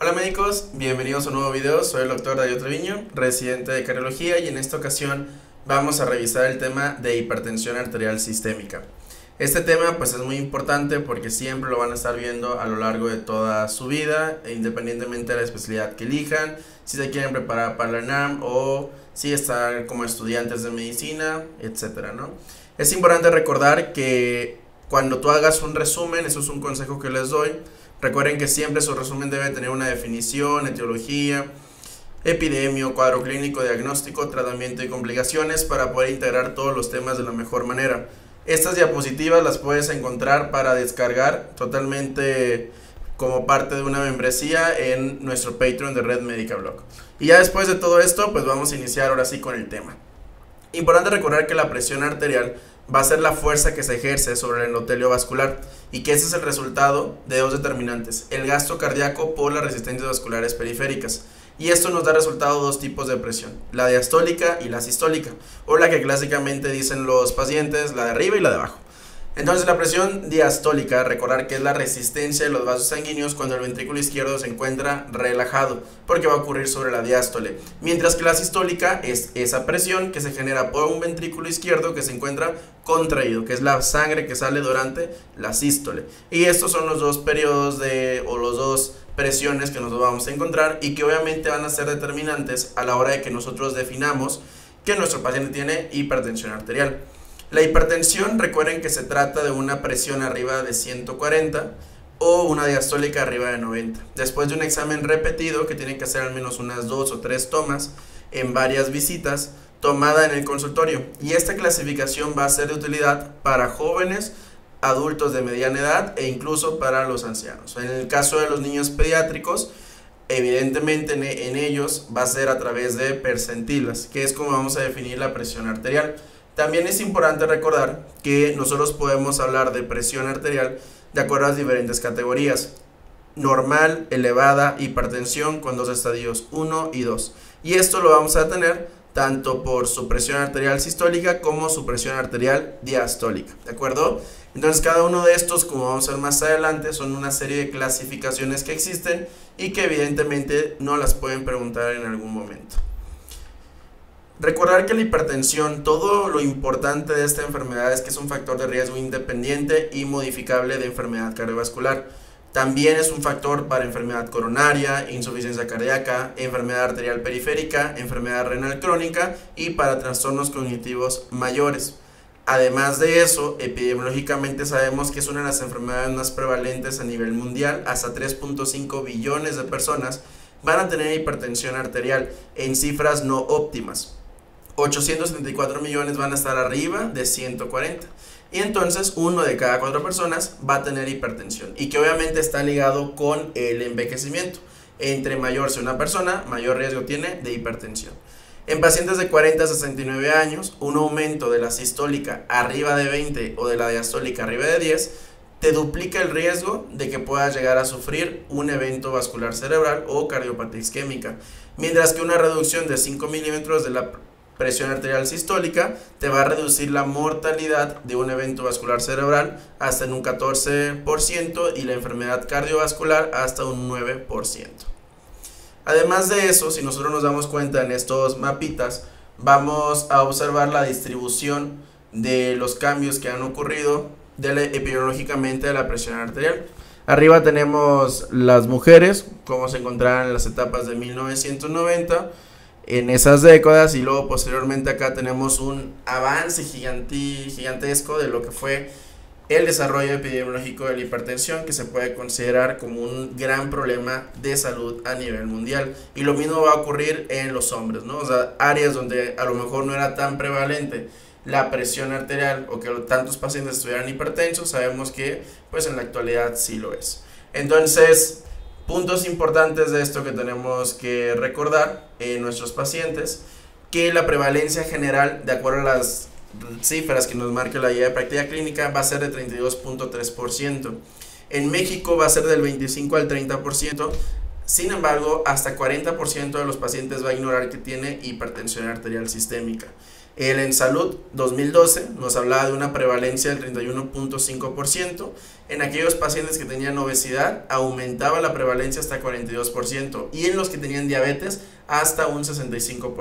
Hola médicos, bienvenidos a un nuevo video. Soy el doctor Darío Treviño, residente de cardiología, y en esta ocasión vamos a revisar el tema de hipertensión arterial sistémica. Este tema pues es muy importante porque siempre lo van a estar viendo a lo largo de toda su vida, independientemente de la especialidad que elijan, si se quieren preparar para la ENAM o si están como estudiantes de medicina, etcétera, ¿no? Es importante recordar que cuando tú hagas un resumen, eso es un consejo que les doy. Recuerden que siempre su resumen debe tener una definición, etiología, epidemia, cuadro clínico, diagnóstico, tratamiento y complicaciones para poder integrar todos los temas de la mejor manera. Estas diapositivas las puedes encontrar para descargar totalmente como parte de una membresía en nuestro Patreon de Red Médica Blog. Y ya después de todo esto, pues vamos a iniciar ahora sí con el tema. Importante recordar que la presión arterial va a ser la fuerza que se ejerce sobre el endotelio vascular y que ese es el resultado de dos determinantes: el gasto cardíaco por las resistencias vasculares periféricas. Y esto nos da resultado dos tipos de presión: la diastólica y la sistólica, o la que clásicamente dicen los pacientes, la de arriba y la de abajo. Entonces la presión diastólica, recordar que es la resistencia de los vasos sanguíneos cuando el ventrículo izquierdo se encuentra relajado, porque va a ocurrir sobre la diástole, mientras que la sistólica es esa presión que se genera por un ventrículo izquierdo que se encuentra contraído, que es la sangre que sale durante la sístole. Y estos son los dos periodos o los dos presiones que nos vamos a encontrar y que obviamente van a ser determinantes a la hora de que nosotros definamos que nuestro paciente tiene hipertensión arterial. La hipertensión, recuerden que se trata de una presión arriba de 140 o una diastólica arriba de 90. Después de un examen repetido, que tiene que hacer al menos unas 2 o 3 tomas en varias visitas, tomada en el consultorio. Y esta clasificación va a ser de utilidad para jóvenes, adultos de mediana edad e incluso para los ancianos. En el caso de los niños pediátricos, evidentemente en ellos va a ser a través de percentilas, que es como vamos a definir la presión arterial. También es importante recordar que nosotros podemos hablar de presión arterial de acuerdo a las diferentes categorías: normal, elevada, hipertensión con dos estadios 1 y 2. Y esto lo vamos a tener tanto por su presión arterial sistólica como su presión arterial diastólica, ¿de acuerdo? Entonces cada uno de estos, como vamos a ver más adelante, son una serie de clasificaciones que existen y que evidentemente no las pueden preguntar en algún momento. Recordar que la hipertensión, todo lo importante de esta enfermedad es que es un factor de riesgo independiente y modificable de enfermedad cardiovascular. También es un factor para enfermedad coronaria, insuficiencia cardíaca, enfermedad arterial periférica, enfermedad renal crónica y para trastornos cognitivos mayores. Además de eso, epidemiológicamente sabemos que es una de las enfermedades más prevalentes a nivel mundial. Hasta 3.5 billones de personas van a tener hipertensión arterial en cifras no óptimas. 874 millones van a estar arriba de 140. Y entonces 1 de cada 4 personas va a tener hipertensión, y que obviamente está ligado con el envejecimiento. Entre mayor sea una persona, mayor riesgo tiene de hipertensión. En pacientes de 40 a 69 años, un aumento de la sistólica arriba de 20 o de la diastólica arriba de 10 te duplica el riesgo de que puedas llegar a sufrir un evento vascular cerebral o cardiopatía isquémica, mientras que una reducción de 5 milímetros de la presión arterial sistólica te va a reducir la mortalidad de un evento vascular cerebral hasta en un 14% y la enfermedad cardiovascular hasta un 9%. Además de eso, si nosotros nos damos cuenta en estos mapitas, vamos a observar la distribución de los cambios que han ocurrido epidemiológicamente de la presión arterial. Arriba tenemos las mujeres, como se encontraban en las etapas de 1990, en esas décadas, y luego posteriormente acá tenemos un avance gigantesco de lo que fue el desarrollo epidemiológico de la hipertensión, que se puede considerar como un gran problema de salud a nivel mundial. Y lo mismo va a ocurrir en los hombres, ¿no? O sea, áreas donde a lo mejor no era tan prevalente la presión arterial o que tantos pacientes estuvieran hipertensos, sabemos que pues en la actualidad sí lo es. Entonces, puntos importantes de esto que tenemos que recordar en nuestros pacientes: que la prevalencia general, de acuerdo a las cifras que nos marca la guía de práctica clínica, va a ser de 32.3%. En México va a ser del 25 al 30%. Sin embargo, hasta 40% de los pacientes va a ignorar que tiene hipertensión arterial sistémica. El En Salud 2012 nos hablaba de una prevalencia del 31.5%. En aquellos pacientes que tenían obesidad aumentaba la prevalencia hasta 42% y en los que tenían diabetes hasta un 65%.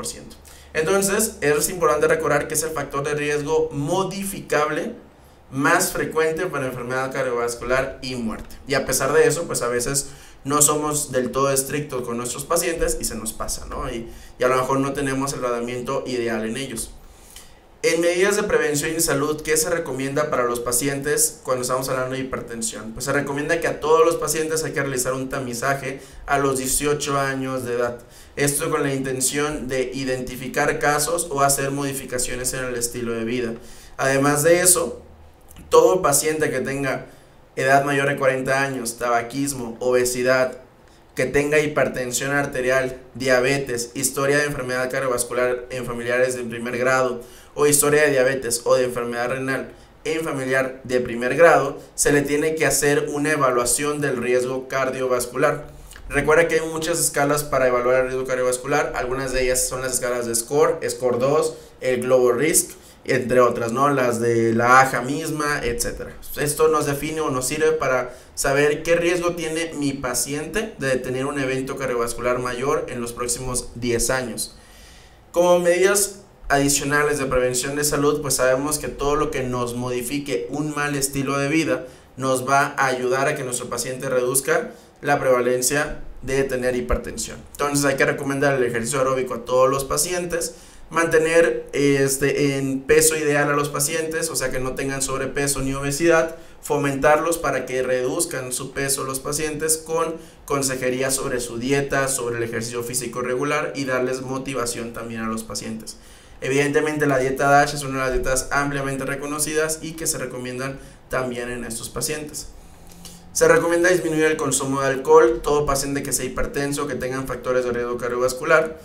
Entonces es importante recordar que es el factor de riesgo modificable más frecuente para enfermedad cardiovascular y muerte. Y a pesar de eso, pues a veces no somos del todo estrictos con nuestros pacientes y se nos pasa, ¿no? Y a lo mejor no tenemos el tratamiento ideal en ellos. En medidas de prevención y salud, ¿qué se recomienda para los pacientes cuando estamos hablando de hipertensión? Pues se recomienda que a todos los pacientes hay que realizar un tamizaje a los 18 años de edad. Esto con la intención de identificar casos o hacer modificaciones en el estilo de vida. Además de eso, todo paciente que tenga edad mayor de 40 años, tabaquismo, obesidad, que tenga hipertensión arterial, diabetes, historia de enfermedad cardiovascular en familiares de primer grado o historia de diabetes o de enfermedad renal en familiar de primer grado, se le tiene que hacer una evaluación del riesgo cardiovascular. Recuerda que hay muchas escalas para evaluar el riesgo cardiovascular, algunas de ellas son las escalas de SCORE, SCORE 2, el Global Risk, entre otras, ¿no? Las de la AJA misma, etc. Esto nos define o nos sirve para saber qué riesgo tiene mi paciente de tener un evento cardiovascular mayor en los próximos 10 años. Como medidas adicionales de prevención de salud, pues sabemos que todo lo que nos modifique un mal estilo de vida nos va a ayudar a que nuestro paciente reduzca la prevalencia de tener hipertensión. Entonces hay que recomendar el ejercicio aeróbico a todos los pacientes, mantener en peso ideal a los pacientes, o sea que no tengan sobrepeso ni obesidad, fomentarlos para que reduzcan su peso los pacientes con consejería sobre su dieta, sobre el ejercicio físico regular y darles motivación también a los pacientes. Evidentemente la dieta DASH es una de las dietas ampliamente reconocidas y que se recomiendan también en estos pacientes. Se recomienda disminuir el consumo de alcohol, todo paciente que sea hipertenso, que tengan factores de riesgo cardiovascular.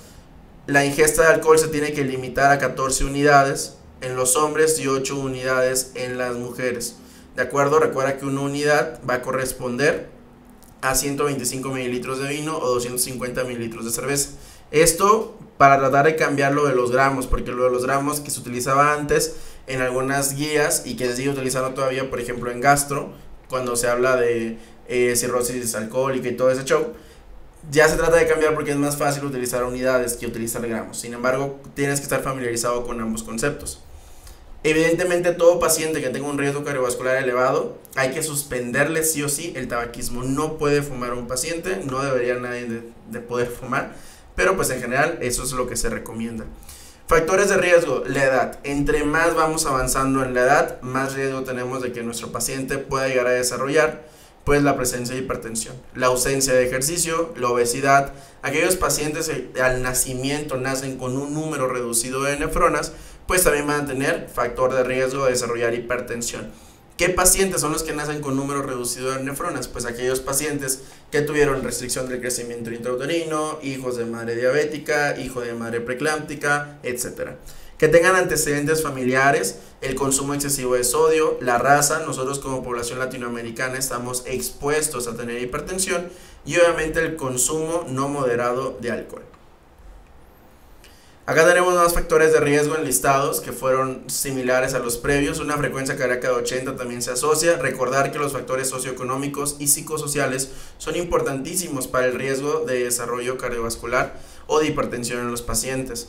La ingesta de alcohol se tiene que limitar a 14 unidades en los hombres y 8 unidades en las mujeres. ¿De acuerdo? Recuerda que una unidad va a corresponder a 125 mililitros de vino o 250 mililitros de cerveza. Esto para tratar de cambiar lo de los gramos, porque lo de los gramos que se utilizaba antes en algunas guías y que se sigue utilizando todavía, por ejemplo en gastro, cuando se habla de cirrosis alcohólica y todo ese show, ya se trata de cambiar porque es más fácil utilizar unidades que utilizar gramos. Sin embargo, tienes que estar familiarizado con ambos conceptos. Evidentemente, todo paciente que tenga un riesgo cardiovascular elevado, hay que suspenderle sí o sí el tabaquismo. No puede fumar un paciente, no debería nadie de poder fumar, pero pues en general eso es lo que se recomienda. Factores de riesgo, la edad. Entre más vamos avanzando en la edad, más riesgo tenemos de que nuestro paciente pueda llegar a desarrollar pues la presencia de hipertensión, la ausencia de ejercicio, la obesidad. Aquellos pacientes que al nacimiento nacen con un número reducido de nefronas, pues también van a tener factor de riesgo de desarrollar hipertensión. ¿Qué pacientes son los que nacen con número reducido de nefronas? Pues aquellos pacientes que tuvieron restricción del crecimiento intrauterino, hijos de madre diabética, hijo de madre preeclámptica, etc. Que tengan antecedentes familiares, el consumo excesivo de sodio, la raza. Nosotros como población latinoamericana estamos expuestos a tener hipertensión y obviamente el consumo no moderado de alcohol. Acá tenemos más factores de riesgo enlistados que fueron similares a los previos. Una frecuencia cardíaca de 80 también se asocia. Recordar que los factores socioeconómicos y psicosociales son importantísimos para el riesgo de desarrollo cardiovascular o de hipertensión en los pacientes.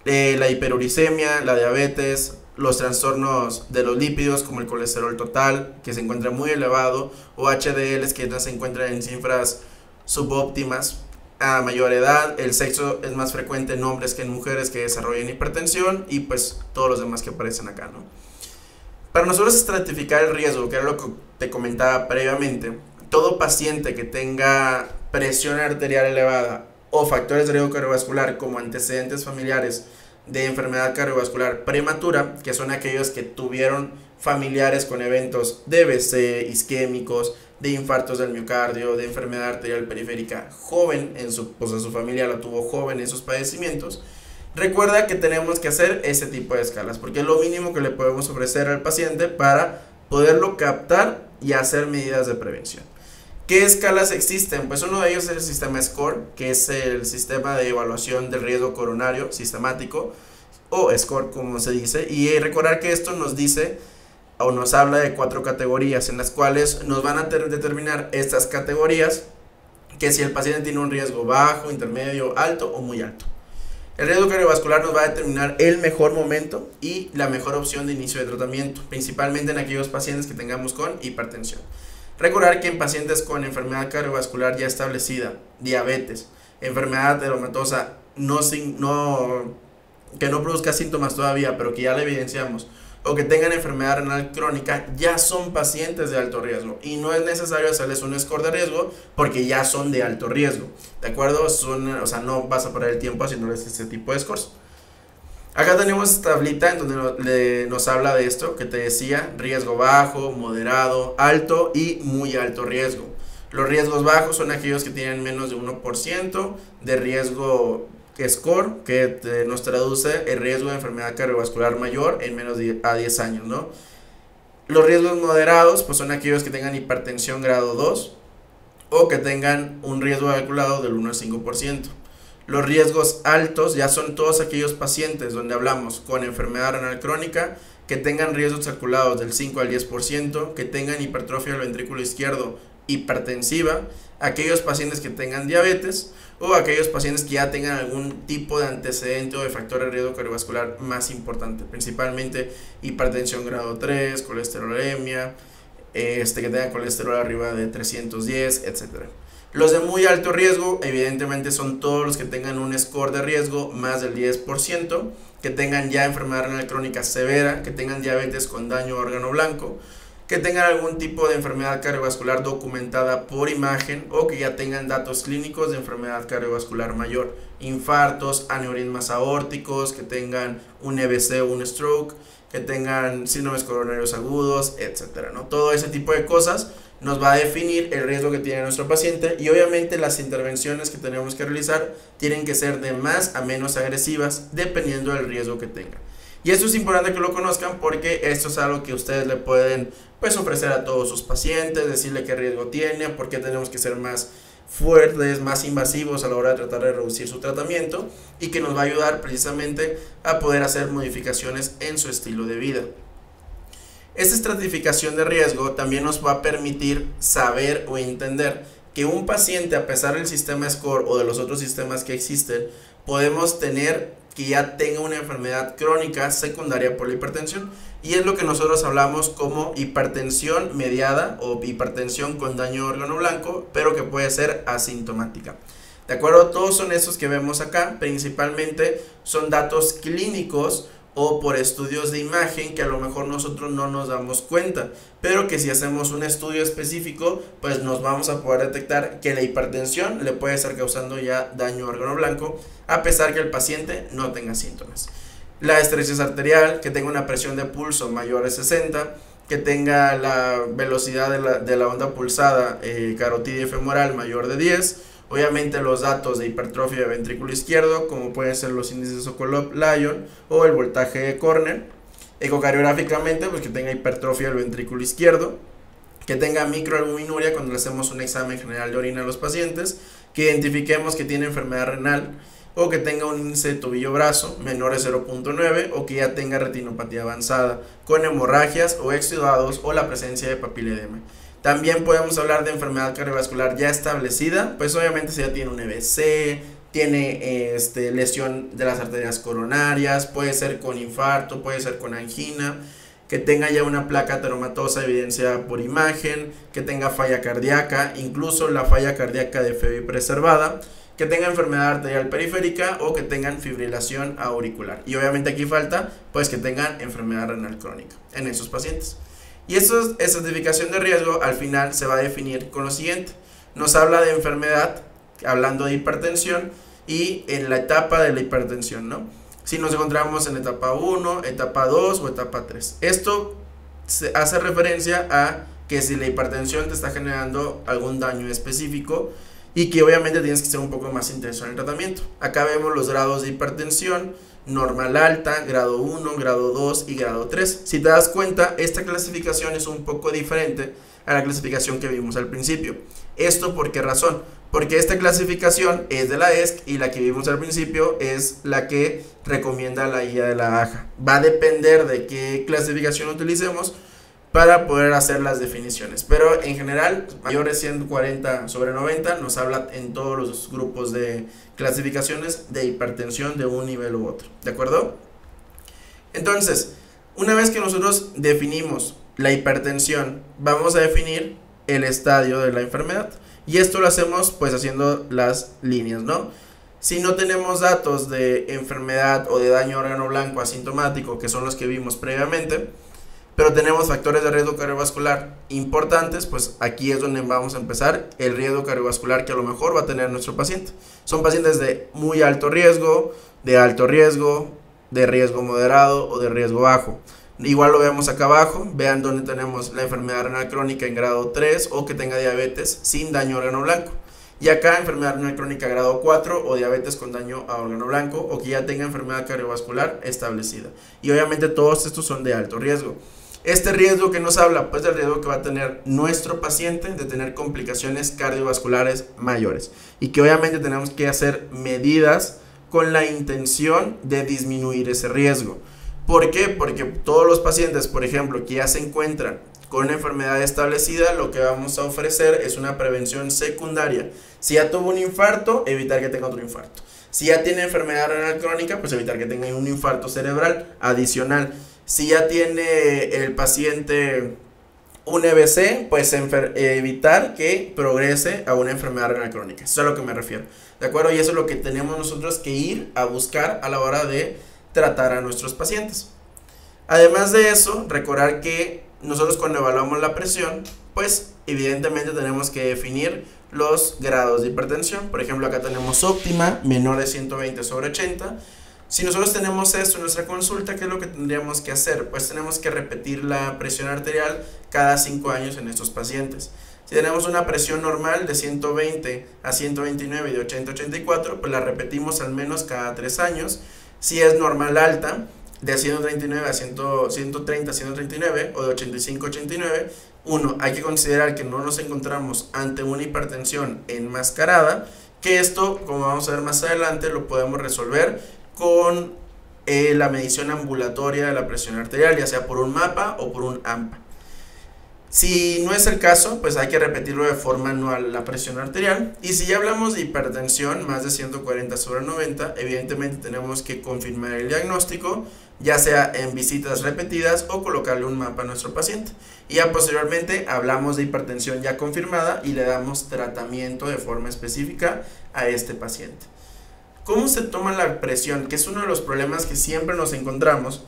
La hiperuricemia, la diabetes, los trastornos de los lípidos como el colesterol total que se encuentra muy elevado o HDLs que no se encuentran en cifras subóptimas. A mayor edad, el sexo es más frecuente en hombres que en mujeres que desarrollan hipertensión y pues todos los demás que aparecen acá, ¿no? Para nosotros estratificar el riesgo, que era lo que te comentaba previamente, todo paciente que tenga presión arterial elevada o factores de riesgo cardiovascular como antecedentes familiares de enfermedad cardiovascular prematura, que son aquellos que tuvieron familiares con eventos de BC, isquémicos, de infartos del miocardio, de enfermedad arterial periférica joven, su familia la tuvo joven en sus padecimientos. Recuerda que tenemos que hacer ese tipo de escalas, porque es lo mínimo que le podemos ofrecer al paciente para poderlo captar y hacer medidas de prevención. ¿Qué escalas existen? Pues uno de ellos es el sistema SCORE, que es el sistema de evaluación del riesgo coronario sistemático. o score como se dice, y recordar que esto nos dice o nos habla de 4 categorías en las cuales nos van a determinar estas categorías que si el paciente tiene un riesgo bajo, intermedio, alto o muy alto. El riesgo cardiovascular nos va a determinar el mejor momento y la mejor opción de inicio de tratamiento, principalmente en aquellos pacientes que tengamos con hipertensión. Recordar que en pacientes con enfermedad cardiovascular ya establecida, diabetes, enfermedad reumatosa que no produzca síntomas todavía, pero que ya la evidenciamos, o que tengan enfermedad renal crónica, ya son pacientes de alto riesgo y no es necesario hacerles un score de riesgo porque ya son de alto riesgo, ¿de acuerdo? No vas a perder el tiempo haciéndoles este tipo de scores. Acá tenemos esta tablita en donde nos habla de esto que te decía: riesgo bajo, moderado, alto y muy alto riesgo. Los riesgos bajos son aquellos que tienen menos de 1% de riesgo score, que nos traduce el riesgo de enfermedad cardiovascular mayor en menos de 10 años, ¿no? Los riesgos moderados pues son aquellos que tengan hipertensión grado 2 o que tengan un riesgo calculado del 1 al 5%. Los riesgos altos ya son todos aquellos pacientes donde hablamos con enfermedad renal crónica que tengan riesgos calculados del 5 al 10%, que tengan hipertrofia del ventrículo izquierdo hipertensiva, aquellos pacientes que tengan diabetes o aquellos pacientes que ya tengan algún tipo de antecedente o de factor de riesgo cardiovascular más importante, principalmente hipertensión grado 3, colesterolemia, que tengan colesterol arriba de 310, etc. Los de muy alto riesgo evidentemente son todos los que tengan un score de riesgo más del 10%, que tengan ya enfermedad renal crónica severa, que tengan diabetes con daño a órgano blanco, que tengan algún tipo de enfermedad cardiovascular documentada por imagen o que ya tengan datos clínicos de enfermedad cardiovascular mayor, infartos, aneurismas aórticos, que tengan un EBC o un stroke, que tengan síndromes coronarios agudos, etcétera, ¿no? Todo ese tipo de cosas nos va a definir el riesgo que tiene nuestro paciente y obviamente las intervenciones que tenemos que realizar tienen que ser de más a menos agresivas dependiendo del riesgo que tenga. Y esto es importante que lo conozcan porque esto es algo que ustedes le pueden ofrecer a todos sus pacientes, decirle qué riesgo tiene, por qué tenemos que ser más fuertes, más invasivos a la hora de tratar de reducir su tratamiento y que nos va a ayudar precisamente a poder hacer modificaciones en su estilo de vida. Esta estratificación de riesgo también nos va a permitir saber o entender que un paciente, a pesar del sistema SCORE o de los otros sistemas que existen, podemos tener que ya tenga una enfermedad crónica secundaria por la hipertensión, y es lo que nosotros hablamos como hipertensión mediada o hipertensión con daño a órgano blanco, pero que puede ser asintomática. ¿De acuerdo? Todos son esos que vemos acá, principalmente son datos clínicos o por estudios de imagen que a lo mejor nosotros no nos damos cuenta, pero que si hacemos un estudio específico pues nos vamos a poder detectar que la hipertensión le puede estar causando ya daño a órgano blanco a pesar que el paciente no tenga síntomas. La estrechez arterial, que tenga una presión de pulso mayor a 60, que tenga la velocidad de la onda pulsada carotidia y femoral mayor de 10, obviamente los datos de hipertrofia de ventrículo izquierdo, como pueden ser los índices de Sokolov-Lyon o el voltaje de Corner. Ecocardiográficamente, pues que tenga hipertrofia del ventrículo izquierdo, que tenga microalbuminuria cuando le hacemos un examen general de orina a los pacientes, que identifiquemos que tiene enfermedad renal o que tenga un índice de tobillo-brazo menor de 0.9 o que ya tenga retinopatía avanzada con hemorragias o exudados o la presencia de papiledema. También podemos hablar de enfermedad cardiovascular ya establecida, pues obviamente si ya tiene un EBC, tiene lesión de las arterias coronarias, puede ser con infarto, puede ser con angina, que tenga ya una placa ateromatosa evidenciada por imagen, que tenga falla cardíaca, incluso la falla cardíaca de FEBI preservada, que tenga enfermedad arterial periférica o que tengan fibrilación auricular. Y obviamente aquí falta pues que tengan enfermedad renal crónica en esos pacientes. Y esta estratificación de riesgo al final se va a definir con lo siguiente. Nos habla de enfermedad, hablando de hipertensión y en la etapa de la hipertensión, ¿no? Si nos encontramos en etapa 1, etapa 2 o etapa 3. Esto se hace referencia a que si la hipertensión te está generando algún daño específico, y que obviamente tienes que ser un poco más intenso en el tratamiento. Acá vemos los grados de hipertensión: normal alta, grado 1, grado 2 y grado 3. Si te das cuenta, esta clasificación es un poco diferente a la clasificación que vimos al principio. ¿Esto por qué razón? Porque esta clasificación es de la ESC y la que vimos al principio es la que recomienda la guía de la AJA. Va a depender de qué clasificación utilicemos para poder hacer las definiciones, pero en general mayores 140/90 nos habla en todos los grupos de clasificaciones de hipertensión de un nivel u otro, ¿de acuerdo? Entonces, una vez que nosotros definimos la hipertensión, vamos a definir el estadio de la enfermedad, y esto lo hacemos pues haciendo las líneas, ¿no? Si no tenemos datos de enfermedad o de daño a órgano blanco asintomático, que son los que vimos previamente, pero tenemos factores de riesgo cardiovascular importantes, pues aquí es donde vamos a empezar el riesgo cardiovascular que a lo mejor va a tener nuestro paciente. Son pacientes de muy alto riesgo, de riesgo moderado o de riesgo bajo. Igual lo vemos acá abajo, vean donde tenemos la enfermedad renal crónica en grado 3 o que tenga diabetes sin daño a órgano blanco. Y acá enfermedad renal crónica grado 4 o diabetes con daño a órgano blanco o que ya tenga enfermedad cardiovascular establecida. Y obviamente todos estos son de alto riesgo. Este riesgo que nos habla, pues del riesgo que va a tener nuestro paciente de tener complicaciones cardiovasculares mayores. Y que obviamente tenemos que hacer medidas con la intención de disminuir ese riesgo. ¿Por qué? Porque todos los pacientes, por ejemplo, que ya se encuentran con una enfermedad establecida, lo que vamos a ofrecer es una prevención secundaria. Si ya tuvo un infarto, evitar que tenga otro infarto. Si ya tiene enfermedad renal crónica, pues evitar que tenga un infarto cerebral adicional. Si ya tiene el paciente un EBC, pues evitar que progrese a una enfermedad renal crónica. Eso es a lo que me refiero, ¿de acuerdo? Y eso es lo que tenemos nosotros que ir a buscar a la hora de tratar a nuestros pacientes. Además de eso, recordar que nosotros cuando evaluamos la presión, pues evidentemente tenemos que definir los grados de hipertensión. Por ejemplo, acá tenemos óptima, menor de 120/80. Si nosotros tenemos esto en nuestra consulta, ¿qué es lo que tendríamos que hacer? Pues tenemos que repetir la presión arterial cada 5 años en estos pacientes. Si tenemos una presión normal de 120/129 y de 80/84, pues la repetimos al menos cada 3 años. Si es normal alta, de 130/139 o de 85/89, hay que considerar que no nos encontramos ante una hipertensión enmascarada, que esto, como vamos a ver más adelante, lo podemos resolver con la medición ambulatoria de la presión arterial, ya sea por un mapa o por un AMPA. Si no es el caso, pues hay que repetirlo de forma anual la presión arterial. Y si ya hablamos de hipertensión más de 140/90, evidentemente tenemos que confirmar el diagnóstico, ya sea en visitas repetidas o colocarle un mapa a nuestro paciente. Y ya posteriormente hablamos de hipertensión ya confirmada y le damos tratamiento de forma específica a este paciente. ¿Cómo se toma la presión? Que es uno de los problemas que siempre nos encontramos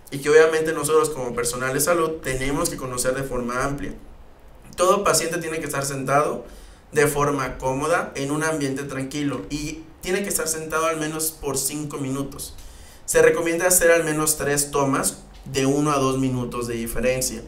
y que obviamente nosotros como personal de salud tenemos que conocer de forma amplia. Todo paciente tiene que estar sentado de forma cómoda en un ambiente tranquilo y tiene que estar sentado al menos por 5 minutos. Se recomienda hacer al menos 3 tomas de 1 a 2 minutos de diferencia.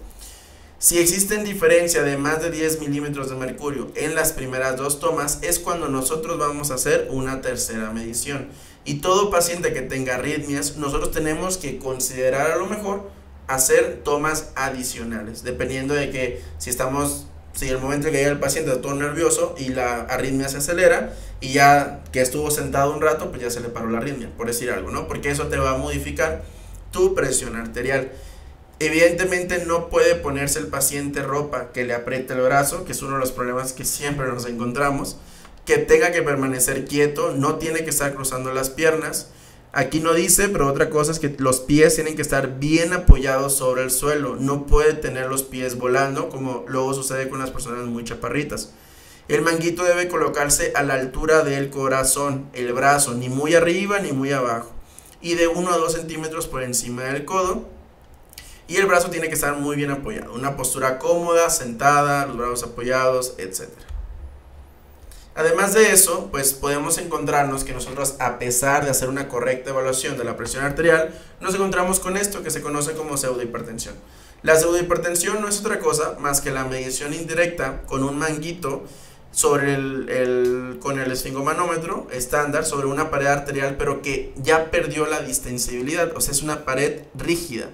Si existen diferencia de más de 10 milímetros de mercurio en las primeras 2 tomas, es cuando nosotros vamos a hacer una tercera medición. Y todo paciente que tenga arritmias, nosotros tenemos que considerar a lo mejor hacer tomas adicionales, dependiendo de que si el momento en que llega el paciente está todo nervioso y la arritmia se acelera y ya que estuvo sentado un rato, pues ya se le paró la arritmia, por decir algo, ¿no? Porque eso te va a modificar tu presión arterial. Evidentemente no puede ponerse el paciente ropa que le apriete el brazo, que es uno de los problemas que siempre nos encontramos. Que tenga que permanecer quieto, no tiene que estar cruzando las piernas. Aquí no dice, pero otra cosa es que los pies tienen que estar bien apoyados sobre el suelo. No puede tener los pies volando, como luego sucede con las personas muy chaparritas. El manguito debe colocarse a la altura del corazón, el brazo, ni muy arriba ni muy abajo. Y de 1 a 2 centímetros por encima del codo. Y el brazo tiene que estar muy bien apoyado. Una postura cómoda, sentada, los brazos apoyados, etc. Además de eso, pues podemos encontrarnos que nosotros, a pesar de hacer una correcta evaluación de la presión arterial, nos encontramos con esto que se conoce como pseudohipertensión. La pseudohipertensión no es otra cosa más que la medición indirecta con un manguito con el esfingomanómetro estándar sobre una pared arterial, pero que ya perdió la distensibilidad, o sea, es una pared rígida,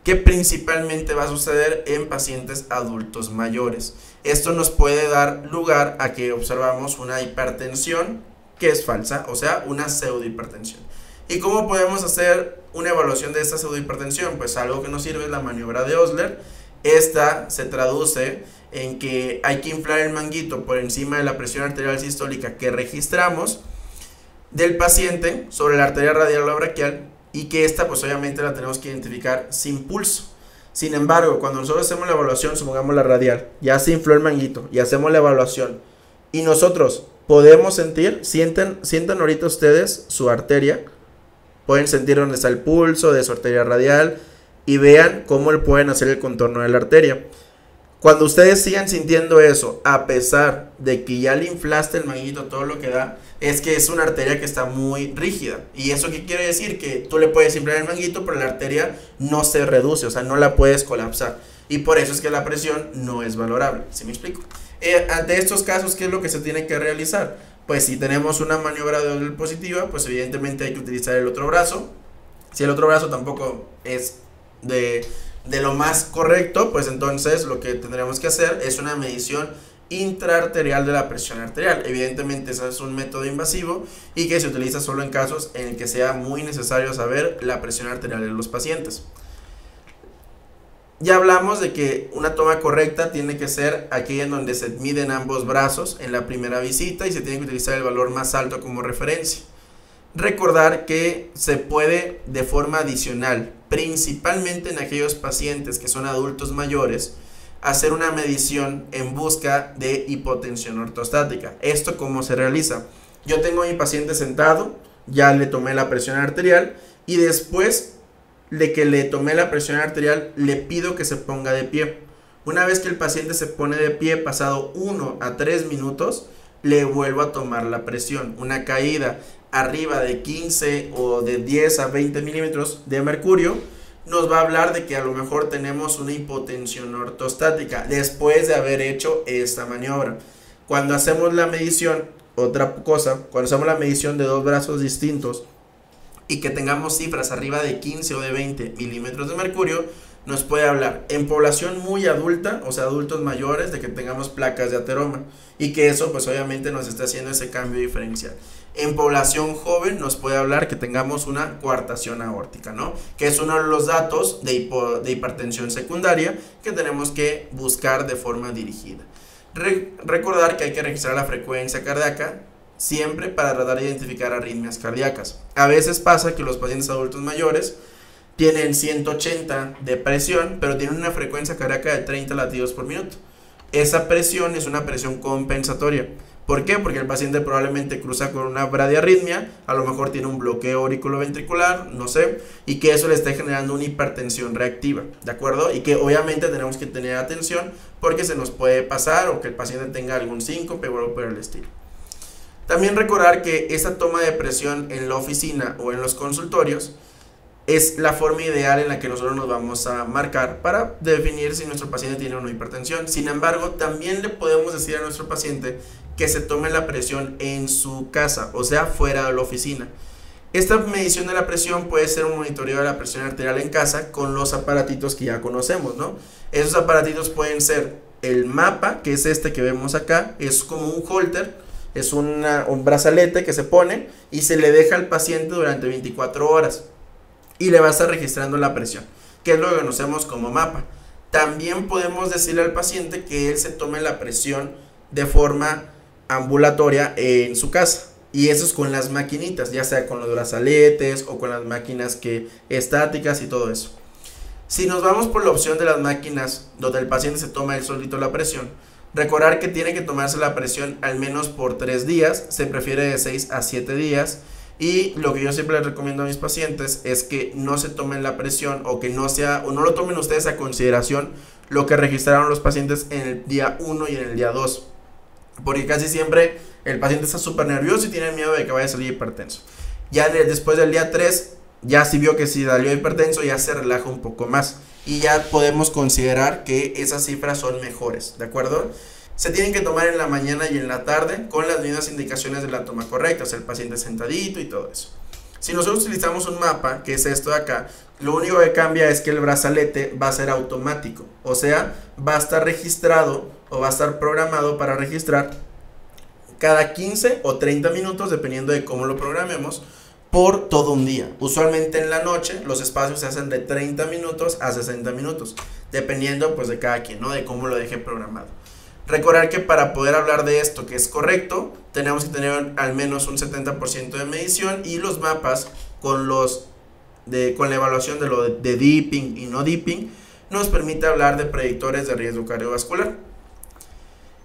que principalmente va a suceder en pacientes adultos mayores. Esto nos puede dar lugar a que observamos una hipertensión que es falsa, o sea, una pseudohipertensión. ¿Y cómo podemos hacer una evaluación de esta pseudohipertensión? Pues algo que nos sirve es la maniobra de Osler. Esta se traduce en que hay que inflar el manguito por encima de la presión arterial sistólica que registramos del paciente sobre la arteria radial o braquial, y que esta pues obviamente la tenemos que identificar sin pulso. Sin embargo, cuando nosotros hacemos la evaluación, supongamos la radial, ya se infló el manguito y hacemos la evaluación y nosotros podemos sentir, sientan ahorita ustedes su arteria, pueden sentir dónde está el pulso de su arteria radial y vean cómo le pueden hacer el contorno de la arteria. Cuando ustedes sigan sintiendo eso, a pesar de que ya le inflaste el manguito todo lo que da, es que es una arteria que está muy rígida. ¿Y eso qué quiere decir? Que tú le puedes inflar el manguito, pero la arteria no se reduce, o sea, no la puedes colapsar. Y por eso es que la presión no es valorable. ¿Sí me explico? Ante estos casos, ¿qué es lo que se tiene que realizar? Pues si tenemos una maniobra de Osler positiva, pues evidentemente hay que utilizar el otro brazo. Si el otro brazo tampoco es de lo más correcto, pues entonces lo que tendríamos que hacer es una medición intraarterial de la presión arterial. Evidentemente ese es un método invasivo y que se utiliza solo en casos en el que sea muy necesario saber la presión arterial de los pacientes. Ya hablamos de que una toma correcta tiene que ser aquella en donde se miden ambos brazos en la primera visita y se tiene que utilizar el valor más alto como referencia. Recordar que se puede de forma adicional, principalmente en aquellos pacientes que son adultos mayores, hacer una medición en busca de hipotensión ortostática. ¿Esto cómo se realiza? Yo tengo a mi paciente sentado, ya le tomé la presión arterial y después de que le tomé la presión arterial le pido que se ponga de pie. Una vez que el paciente se pone de pie, pasado 1 a 3 minutos, le vuelvo a tomar la presión. Una caída arriba de 15 o de 10 a 20 milímetros de mercurio nos va a hablar de que a lo mejor tenemos una hipotensión ortostática después de haber hecho esta maniobra. Cuando hacemos la medición, otra cosa, cuando hacemos la medición de dos brazos distintos y que tengamos cifras arriba de 15 o de 20 milímetros de mercurio, nos puede hablar en población muy adulta, o sea adultos mayores, de que tengamos placas de ateroma y que eso pues obviamente nos está haciendo ese cambio diferencial. En población joven nos puede hablar que tengamos una coartación aórtica, ¿no? Que es uno de los datos de hipertensión secundaria que tenemos que buscar de forma dirigida. Recordar que hay que registrar la frecuencia cardíaca siempre para tratar de identificar arritmias cardíacas. A veces pasa que los pacientes adultos mayores tienen 180 de presión, pero tienen una frecuencia cardíaca de 30 latidos por minuto. Esa presión es una presión compensatoria. ¿Por qué? Porque el paciente probablemente cruza con una bradiarritmia, a lo mejor tiene un bloqueo auriculoventricular, no sé, y que eso le esté generando una hipertensión reactiva, ¿de acuerdo? Y que obviamente tenemos que tener atención porque se nos puede pasar o que el paciente tenga algún síncope o algo por el estilo. También recordar que esa toma de presión en la oficina o en los consultorios es la forma ideal en la que nosotros nos vamos a marcar para definir si nuestro paciente tiene o no hipertensión. Sin embargo, también le podemos decir a nuestro paciente que se tome la presión en su casa, o sea, fuera de la oficina. Esta medición de la presión puede ser un monitoreo de la presión arterial en casa con los aparatitos que ya conocemos, ¿no? Esos aparatitos pueden ser el mapa, que es este que vemos acá, es como un holter, es un brazalete que se pone y se le deja al paciente durante 24 horas y le va a estar registrando la presión, que es lo que conocemos como mapa. También podemos decirle al paciente que él se tome la presión de forma ambulatoria en su casa, y eso es con las maquinitas, ya sea con los brazaletes o con las máquinas estáticas y todo eso. Si nos vamos por la opción de las máquinas donde el paciente se toma él solito la presión, recordar que tiene que tomarse la presión al menos por 3 días, se prefiere de 6 a 7 días, y lo que yo siempre les recomiendo a mis pacientes es que no se tomen la presión o que no lo tomen ustedes a consideración lo que registraron los pacientes en el día 1 y en el día 2. Porque casi siempre el paciente está súper nervioso y tiene miedo de que vaya a salir hipertenso. Ya después del día 3, ya si vio que si salió hipertenso, ya se relaja un poco más. Y ya podemos considerar que esas cifras son mejores, ¿de acuerdo? Se tienen que tomar en la mañana y en la tarde con las mismas indicaciones de la toma correcta, o sea, el paciente sentadito y todo eso. Si nosotros utilizamos un mapa, que es esto de acá, lo único que cambia es que el brazalete va a ser automático, o sea, va a estar registrado o va a estar programado para registrar cada 15 o 30 minutos, dependiendo de cómo lo programemos, por todo un día. Usualmente en la noche los espacios se hacen de 30 minutos a 60 minutos, dependiendo pues de cada quien, ¿no? De cómo lo deje programado. Recordar que para poder hablar de esto que es correcto, tenemos que tener al menos un 70% de medición, y los mapas con la evaluación de lo de dipping y no dipping nos permite hablar de predictores de riesgo cardiovascular.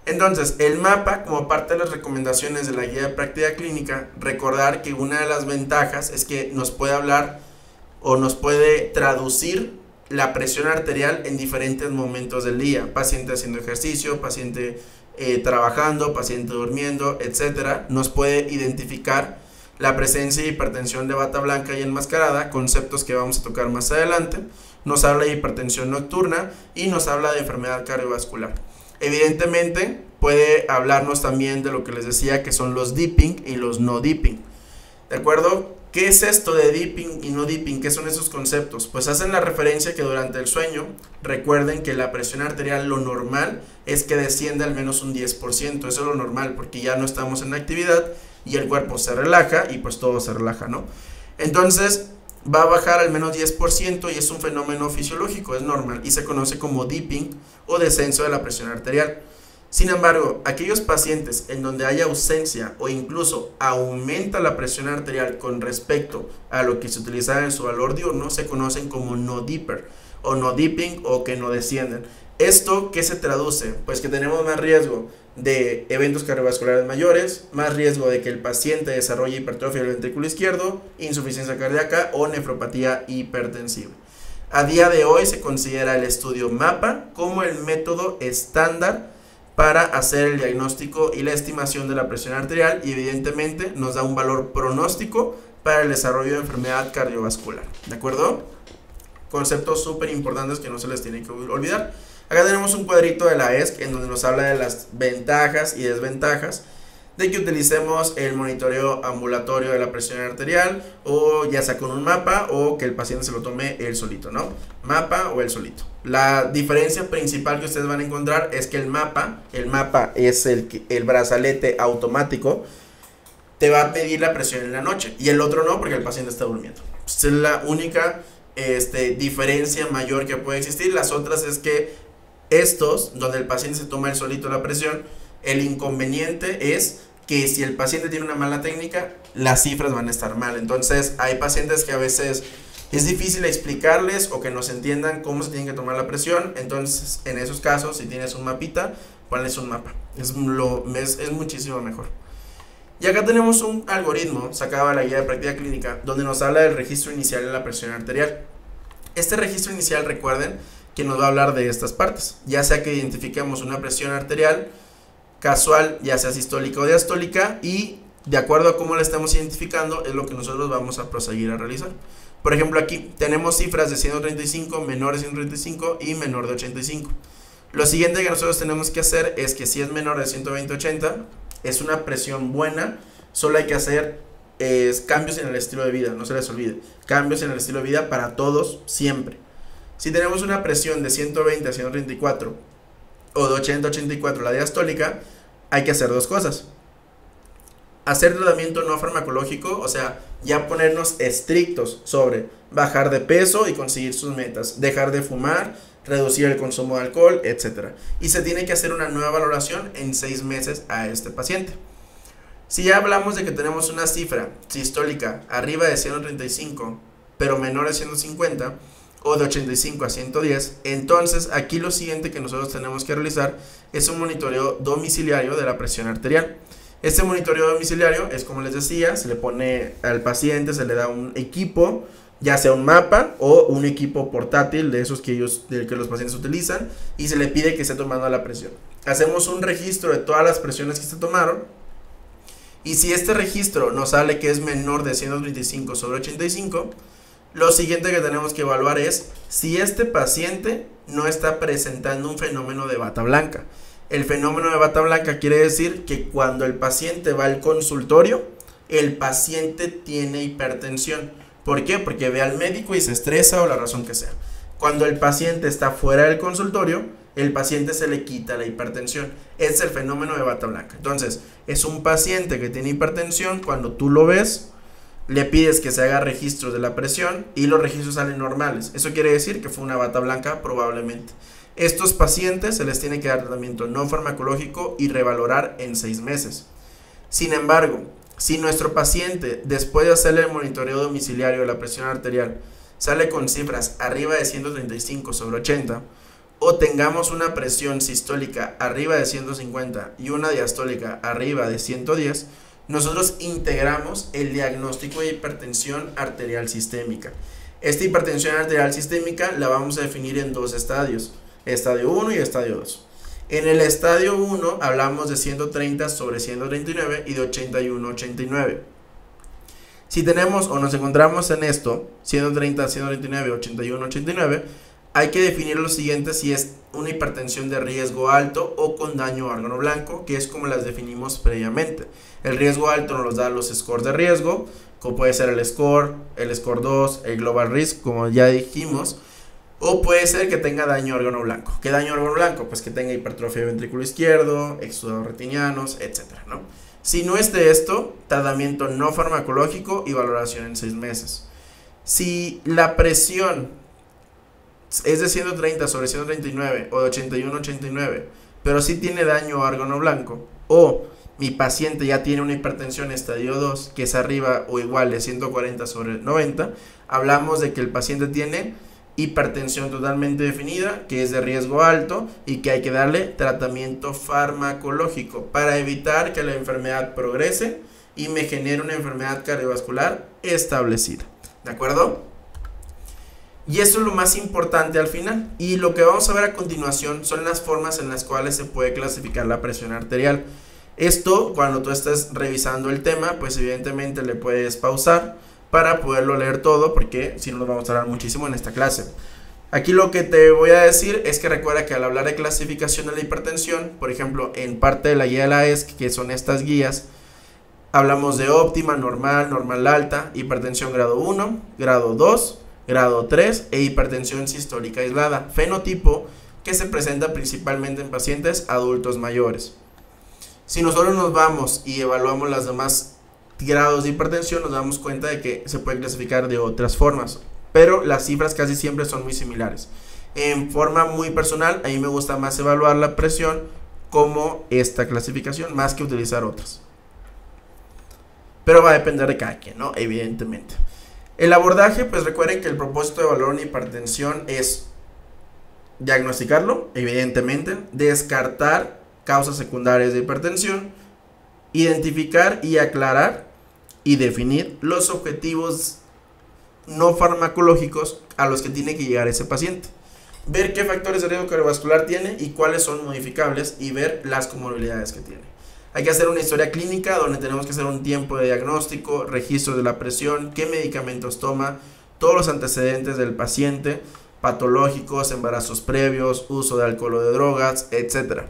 Entonces, el mapa, como parte de las recomendaciones de la guía de práctica clínica, recordar que una de las ventajas es que nos puede hablar o nos puede traducir la presión arterial en diferentes momentos del día: paciente haciendo ejercicio, paciente trabajando, paciente durmiendo, etcétera. Nos puede identificar la presencia de hipertensión de bata blanca y enmascarada, conceptos que vamos a tocar más adelante. Nos habla de hipertensión nocturna y nos habla de enfermedad cardiovascular. Evidentemente puede hablarnos también de lo que les decía, que son los dipping y los no dipping. ¿De acuerdo? ¿Qué es esto de dipping y no dipping? ¿Qué son esos conceptos? Pues hacen la referencia que durante el sueño, recuerden que la presión arterial, lo normal es que descienda al menos un 10%. Eso es lo normal, porque ya no estamos en actividad y el cuerpo se relaja y pues todo se relaja, ¿no? Entonces va a bajar al menos 10% y es un fenómeno fisiológico, es normal, y se conoce como dipping o descenso de la presión arterial. Sin embargo, aquellos pacientes en donde haya ausencia o incluso aumenta la presión arterial con respecto a lo que se utilizaba en su valor diurno, se conocen como no dipper o no dipping, o que no descienden. ¿Esto qué se traduce? Pues que tenemos más riesgo de eventos cardiovasculares mayores, más riesgo de que el paciente desarrolle hipertrofia del ventrículo izquierdo, insuficiencia cardíaca o nefropatía hipertensiva. A día de hoy se considera el estudio MAPA como el método estándar para hacer el diagnóstico y la estimación de la presión arterial, y evidentemente nos da un valor pronóstico para el desarrollo de enfermedad cardiovascular. ¿De acuerdo? Conceptos súper importantes que no se les tiene que olvidar. Acá tenemos un cuadrito de la ESC en donde nos habla de las ventajas y desventajas de que utilicemos el monitoreo ambulatorio de la presión arterial, o ya sea con un mapa o que el paciente se lo tome él solito, ¿no? Mapa o él solito. La diferencia principal que ustedes van a encontrar es que el mapa es el brazalete automático, te va a medir la presión en la noche, y el otro no, porque el paciente está durmiendo. Esa es la única diferencia mayor que puede existir. Las otras es que estos, donde el paciente se toma él solito la presión, el inconveniente es que si el paciente tiene una mala técnica, las cifras van a estar mal. Entonces hay pacientes que a veces es difícil explicarles o que no se entiendan cómo se tiene que tomar la presión. Entonces en esos casos, si tienes un mapita, ponles un mapa, es muchísimo mejor. Y acá tenemos un algoritmo sacado de la guía de práctica clínica, donde nos habla del registro inicial de la presión arterial. Este registro inicial, recuerden que nos va a hablar de estas partes, ya sea que identifiquemos una presión arterial casual, ya sea sistólica o diastólica, y de acuerdo a cómo la estamos identificando es lo que nosotros vamos a proseguir a realizar. Por ejemplo, aquí tenemos cifras de 135, menor de 135 y menor de 85. Lo siguiente que nosotros tenemos que hacer es que si es menor de 120-80 es una presión buena. Solo hay que hacer cambios en el estilo de vida, no se les olvide, cambios en el estilo de vida para todos siempre. Si tenemos una presión de 120 a 134 o de 80 a 84 la diastólica, hay que hacer dos cosas: hacer tratamiento no farmacológico, o sea, ya ponernos estrictos sobre bajar de peso y conseguir sus metas, dejar de fumar, reducir el consumo de alcohol, etc. Y se tiene que hacer una nueva valoración en 6 meses a este paciente. Si ya hablamos de que tenemos una cifra sistólica arriba de 135, pero menor de 150, o de 85 a 110, entonces aquí lo siguiente que nosotros tenemos que realizar es un monitoreo domiciliario de la presión arterial. Este monitoreo domiciliario es, como les decía, se le pone al paciente, se le da un equipo, ya sea un mapa o un equipo portátil de esos que los pacientes utilizan, y se le pide que esté tomando la presión. Hacemos un registro de todas las presiones que se tomaron, y si este registro nos sale que es menor de 135 sobre 85, lo siguiente que tenemos que evaluar es si este paciente no está presentando un fenómeno de bata blanca. El fenómeno de bata blanca quiere decir que cuando el paciente va al consultorio, el paciente tiene hipertensión. ¿Por qué? Porque ve al médico y se estresa o la razón que sea. Cuando el paciente está fuera del consultorio, el paciente se le quita la hipertensión. Es el fenómeno de bata blanca. Entonces, es un paciente que tiene hipertensión. Cuando tú lo ves, le pides que se haga registros de la presión y los registros salen normales. Eso quiere decir que fue una bata blanca probablemente. Estos pacientes se les tiene que dar tratamiento no farmacológico y revalorar en 6 meses. Sin embargo, si nuestro paciente, después de hacerle el monitoreo domiciliario de la presión arterial, sale con cifras arriba de 135/80, o tengamos una presión sistólica arriba de 150 y una diastólica arriba de 110, nosotros integramos el diagnóstico de hipertensión arterial sistémica. Esta hipertensión arterial sistémica la vamos a definir en 2 estadios, estadio 1 y estadio 2. En el estadio 1 hablamos de 130/139 y de 81/89. Si tenemos o nos encontramos en esto, 130/139, 81/89, hay que definir lo siguiente si es una hipertensión de riesgo alto o con daño a órgano blanco, que es como las definimos previamente. El riesgo alto nos da los scores de riesgo, como puede ser el score 2, el global risk, como ya dijimos, o puede ser que tenga daño a órgano blanco. ¿Qué daño a órgano blanco? Pues que tenga hipertrofia de ventrículo izquierdo, exudados retinianos, etcétera, ¿no? Si no es de esto, tratamiento no farmacológico y valoración en 6 meses. Si la presión es de 130/139 o de 81/89, pero sí tiene daño a órgano blanco, o mi paciente ya tiene una hipertensión estadio 2 que es arriba o igual de 140/90, hablamos de que el paciente tiene hipertensión totalmente definida, que es de riesgo alto y que hay que darle tratamiento farmacológico para evitar que la enfermedad progrese y me genere una enfermedad cardiovascular establecida. ¿De acuerdo? Y eso es lo más importante al final. Y lo que vamos a ver a continuación son las formas en las cuales se puede clasificar la presión arterial. Esto, cuando tú estés revisando el tema, pues evidentemente le puedes pausar para poderlo leer todo, porque si no nos vamos a tardar muchísimo en esta clase. Aquí lo que te voy a decir es que recuerda que al hablar de clasificación de la hipertensión, por ejemplo, en parte de la guía de la ESC, que son estas guías, hablamos de óptima, normal, normal alta, hipertensión grado 1, grado 2, grado 3 e hipertensión sistólica aislada, fenotipo que se presenta principalmente en pacientes adultos mayores. Si nosotros nos vamos y evaluamos las demás grados de hipertensión, nos damos cuenta de que se puede clasificar de otras formas, pero las cifras casi siempre son muy similares. En forma muy personal, a mí me gusta más evaluar la presión como esta clasificación, más que utilizar otras, pero va a depender de cada quien, ¿no? Evidentemente. El abordaje, pues recuerden que el propósito de evaluar una hipertensión es diagnosticarlo, evidentemente, descartar causas secundarias de hipertensión, identificar y aclarar y definir los objetivos no farmacológicos a los que tiene que llegar ese paciente, ver qué factores de riesgo cardiovascular tiene y cuáles son modificables y ver las comorbilidades que tiene. Hay que hacer una historia clínica donde tenemos que hacer un tiempo de diagnóstico, registro de la presión, qué medicamentos toma, todos los antecedentes del paciente, patológicos, embarazos previos, uso de alcohol o de drogas, etc.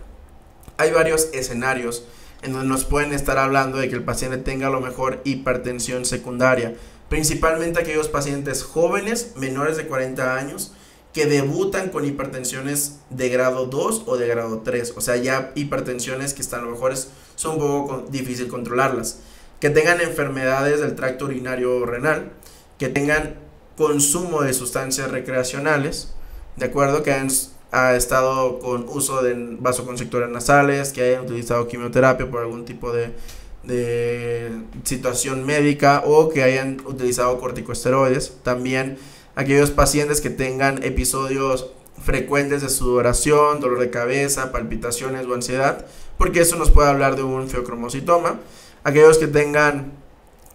Hay varios escenarios en donde nos pueden estar hablando de que el paciente tenga a lo mejor hipertensión secundaria, principalmente aquellos pacientes jóvenes, menores de 40 años, que debutan con hipertensiones de grado 2 o de grado 3, o sea, ya hipertensiones que están a lo mejor son un poco difícil controlarlas, que tengan enfermedades del tracto urinario o renal, que tengan consumo de sustancias recreacionales, de acuerdo, que ha estado con uso de vasoconstrictores nasales, que hayan utilizado quimioterapia por algún tipo de situación médica o que hayan utilizado corticosteroides. También aquellos pacientes que tengan episodios frecuentes de sudoración, dolor de cabeza, palpitaciones o ansiedad, porque eso nos puede hablar de un feocromocitoma. Aquellos que tengan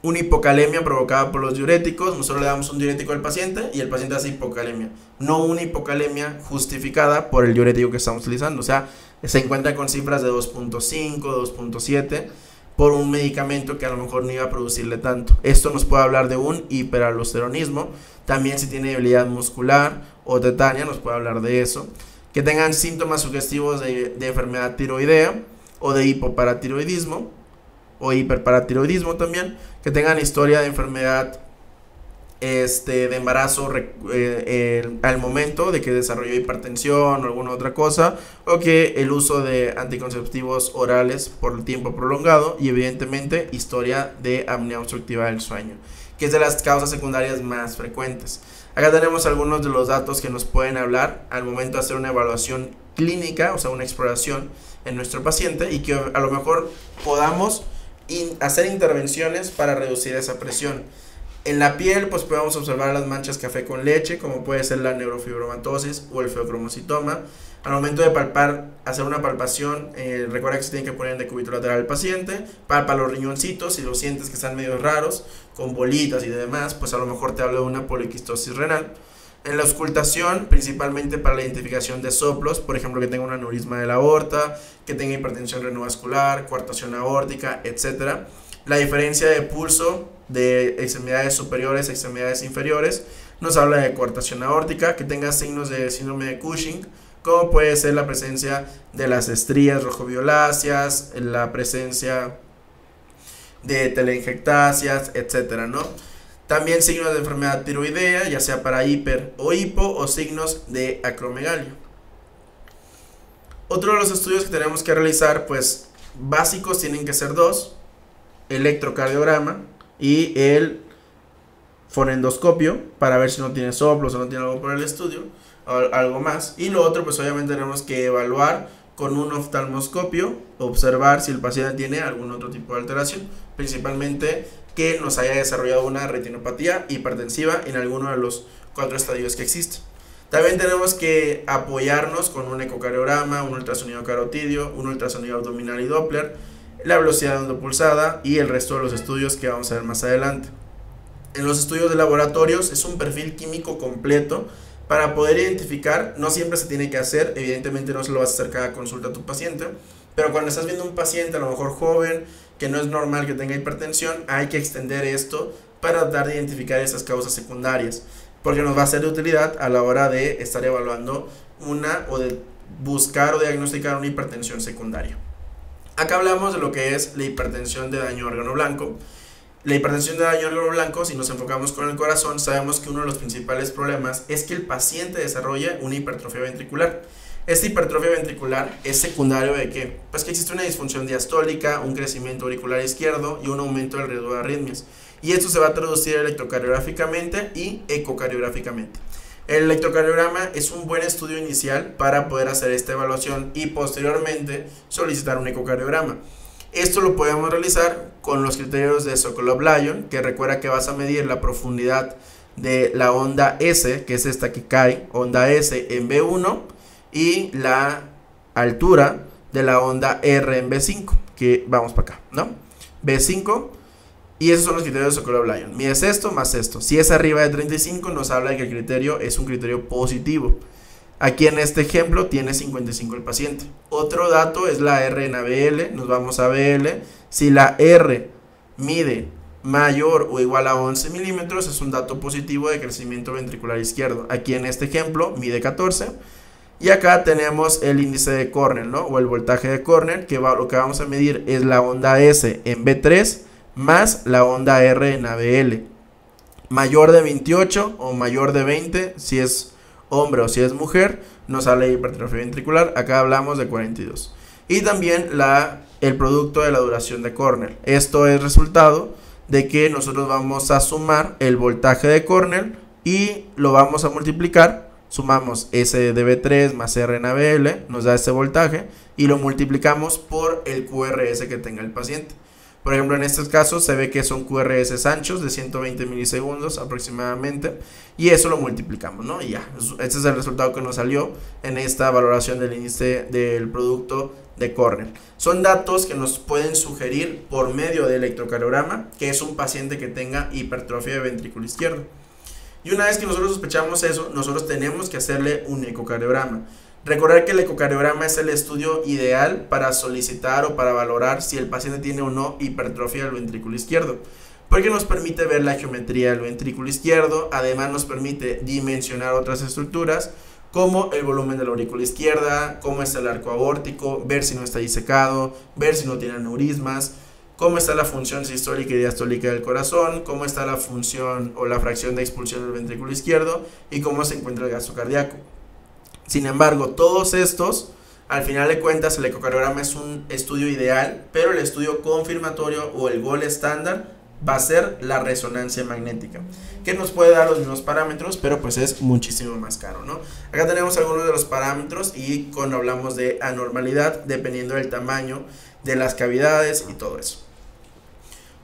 una hipocalemia provocada por los diuréticos, nosotros le damos un diurético al paciente y el paciente hace hipocalemia, no una hipocalemia justificada por el diurético que estamos utilizando, o sea, se encuentra con cifras de 2.5, 2.7 por un medicamento que a lo mejor no iba a producirle tanto. Esto nos puede hablar de un hiperaldosteronismo. También si tiene debilidad muscular o tetania nos puede hablar de eso. que tengan síntomas sugestivos de enfermedad tiroidea o de hipoparatiroidismo o hiperparatiroidismo también, que tengan historia de enfermedad de embarazo al momento de que desarrolló hipertensión o alguna otra cosa, o que el uso de anticonceptivos orales por tiempo prolongado, y evidentemente historia de apnea obstructiva del sueño, que es de las causas secundarias más frecuentes. Acá tenemos algunos de los datos que nos pueden hablar al momento de hacer una evaluación clínica, o sea, una exploración en nuestro paciente, y que a lo mejor podamos hacer intervenciones para reducir esa presión. En la piel, pues podemos observar las manchas café con leche, como puede ser la neurofibromatosis o el feocromocitoma. Al momento de palpar, hacer una palpación, recuerda que se tiene que poner en decúbito lateral al paciente, palpa los riñoncitos, si los sientes que están medio raros, con bolitas y demás, pues a lo mejor te hablo de una poliquistosis renal. En la auscultación, principalmente para la identificación de soplos, por ejemplo, que tenga un aneurisma de la aorta, que tenga hipertensión renovascular, coartación aórtica, etc. La diferencia de pulso de extremidades superiores a extremidades inferiores nos habla de coartación aórtica, que tenga signos de síndrome de Cushing, como puede ser la presencia de las estrías rojo-violáceas, la presencia de telangiectasias, etcétera, ¿no? También signos de enfermedad tiroidea, ya sea para hiper o hipo, o signos de acromegalia. Otro de los estudios que tenemos que realizar, pues básicos tienen que ser dos: electrocardiograma y el fonendoscopio, para ver si no tiene soplos o no tiene algo por el estudio, o algo más. Y lo otro, pues obviamente tenemos que evaluar con un oftalmoscopio, observar si el paciente tiene algún otro tipo de alteración, principalmente que nos haya desarrollado una retinopatía hipertensiva en alguno de los 4 estadios que existen. También tenemos que apoyarnos con un ecocardiograma, un ultrasonido carotidio, un ultrasonido abdominal y Doppler, la velocidad de onda pulsada y el resto de los estudios que vamos a ver más adelante. En los estudios de laboratorios es un perfil químico completo para poder identificar. No siempre se tiene que hacer, evidentemente no se lo vas a hacer cada consulta a tu paciente, pero cuando estás viendo un paciente a lo mejor joven, que no es normal que tenga hipertensión, hay que extender esto para tratar de identificar esas causas secundarias, porque nos va a ser de utilidad a la hora de estar evaluando una, o de buscar o diagnosticar una hipertensión secundaria. Acá hablamos de lo que es la hipertensión de daño órgano blanco. La hipertensión de daño órgano blanco, si nos enfocamos con el corazón, sabemos que uno de los principales problemas es que el paciente desarrolla una hipertrofia ventricular. Esta hipertrofia ventricular es secundario de ¿qué? Pues que existe una disfunción diastólica, un crecimiento auricular izquierdo y un aumento del riesgo de arritmias. Y esto se va a traducir electrocardiográficamente y ecocardiográficamente. El electrocardiograma es un buen estudio inicial para poder hacer esta evaluación y posteriormente solicitar un ecocardiograma. Esto lo podemos realizar con los criterios de Sokolov-Lyon, que recuerda que vas a medir la profundidad de la onda S, que es esta que cae, onda S en B1, y la altura de la onda R en B5, que vamos para acá, ¿no? B5, y esos son los criterios de Sokolov-Lyon. Mides esto más esto. Si es arriba de 35, nos habla de que el criterio es un criterio positivo. Aquí en este ejemplo tiene 55 el paciente. Otro dato es la R en ABL. Nos vamos a ABL. Si la R mide mayor o igual a 11 milímetros, es un dato positivo de crecimiento ventricular izquierdo. Aquí en este ejemplo mide 14. Y acá tenemos el índice de Cornell, ¿no? O el voltaje de Cornell, que lo que vamos a medir es la onda S en B3 más la onda R en ABL. Mayor de 28 o mayor de 20, si es hombre o si es mujer, nos sale hipertrofia ventricular. Acá hablamos de 42. Y también el producto de la duración de Cornell. Esto es resultado de que nosotros vamos a sumar el voltaje de Cornell y lo vamos a multiplicar. Sumamos S de B3 más R en ABL, nos da ese voltaje, y lo multiplicamos por el QRS que tenga el paciente. Por ejemplo, en estos casos se ve que son QRS anchos de 120 milisegundos aproximadamente, y eso lo multiplicamos, ¿no? Y ya, este es el resultado que nos salió en esta valoración del índice del producto de Cornell. Son datos que nos pueden sugerir por medio de electrocardiograma que es un paciente que tenga hipertrofia de ventrículo izquierdo. Y una vez que nosotros sospechamos eso, nosotros tenemos que hacerle un ecocardiograma. Recordar que el ecocardiograma es el estudio ideal para solicitar o para valorar si el paciente tiene o no hipertrofia del ventrículo izquierdo, porque nos permite ver la geometría del ventrículo izquierdo, además nos permite dimensionar otras estructuras, como el volumen de la aurícula izquierda, cómo está el arco aórtico, ver si no está disecado, ver si no tiene aneurismas, cómo está la función sistólica y diastólica del corazón, cómo está la función o la fracción de expulsión del ventrículo izquierdo y cómo se encuentra el gasto cardíaco. Sin embargo, todos estos, al final de cuentas, el ecocardiograma es un estudio ideal, pero el estudio confirmatorio o el gold estándar va a ser la resonancia magnética, que nos puede dar los mismos parámetros, pero pues es muchísimo más caro, ¿no? Acá tenemos algunos de los parámetros y cuando hablamos de anormalidad, dependiendo del tamaño de las cavidades y todo eso.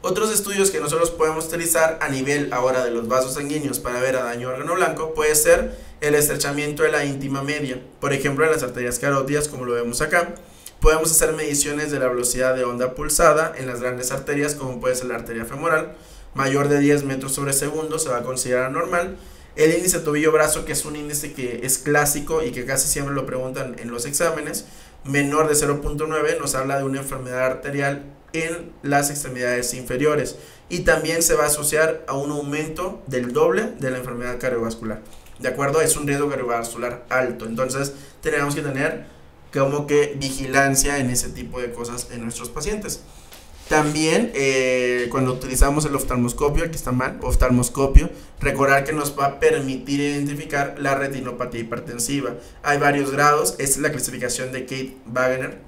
Otros estudios que nosotros podemos utilizar a nivel ahora de los vasos sanguíneos para ver a daño órgano blanco puede ser el estrechamiento de la íntima media, por ejemplo en las arterias carótidas, como lo vemos acá. Podemos hacer mediciones de la velocidad de onda pulsada en las grandes arterias, como puede ser la arteria femoral, mayor de 10 metros sobre segundo se va a considerar normal. El índice tobillo-brazo, que es un índice que es clásico y que casi siempre lo preguntan en los exámenes, menor de 0.9 nos habla de una enfermedad arterial en las extremidades inferiores y también se va a asociar a un aumento del doble de la enfermedad cardiovascular. ¿De acuerdo? Es un riesgo cardiovascular alto, entonces tenemos que tener como que vigilancia en ese tipo de cosas en nuestros pacientes. También cuando utilizamos el oftalmoscopio, aquí está mal, oftalmoscopio, recordar que nos va a permitir identificar la retinopatía hipertensiva. Hay varios grados, esta es la clasificación de Kate Wagner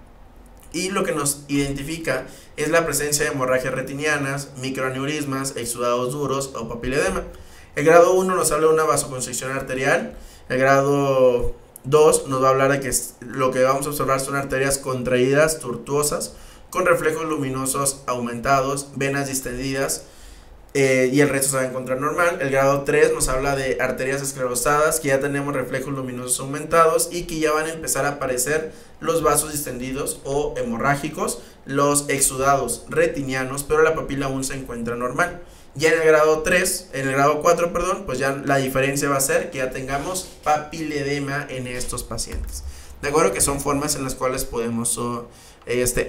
y lo que nos identifica es la presencia de hemorragias retinianas, microaneurismas, exudados duros o papiledema. El grado 1 nos habla de una vasoconstricción arterial, el grado 2 nos va a hablar de que lo que vamos a observar son arterias contraídas, tortuosas, con reflejos luminosos aumentados, venas distendidas y el resto se va a encontrar normal. El grado 3 nos habla de arterias esclerosadas, que ya tenemos reflejos luminosos aumentados y que ya van a empezar a aparecer los vasos distendidos o hemorrágicos, los exudados retinianos, pero la papila aún se encuentra normal. Ya en el grado 3, en el grado 4, perdón, pues ya la diferencia va a ser que ya tengamos papiledema en estos pacientes. De acuerdo, que son formas en las cuales podemos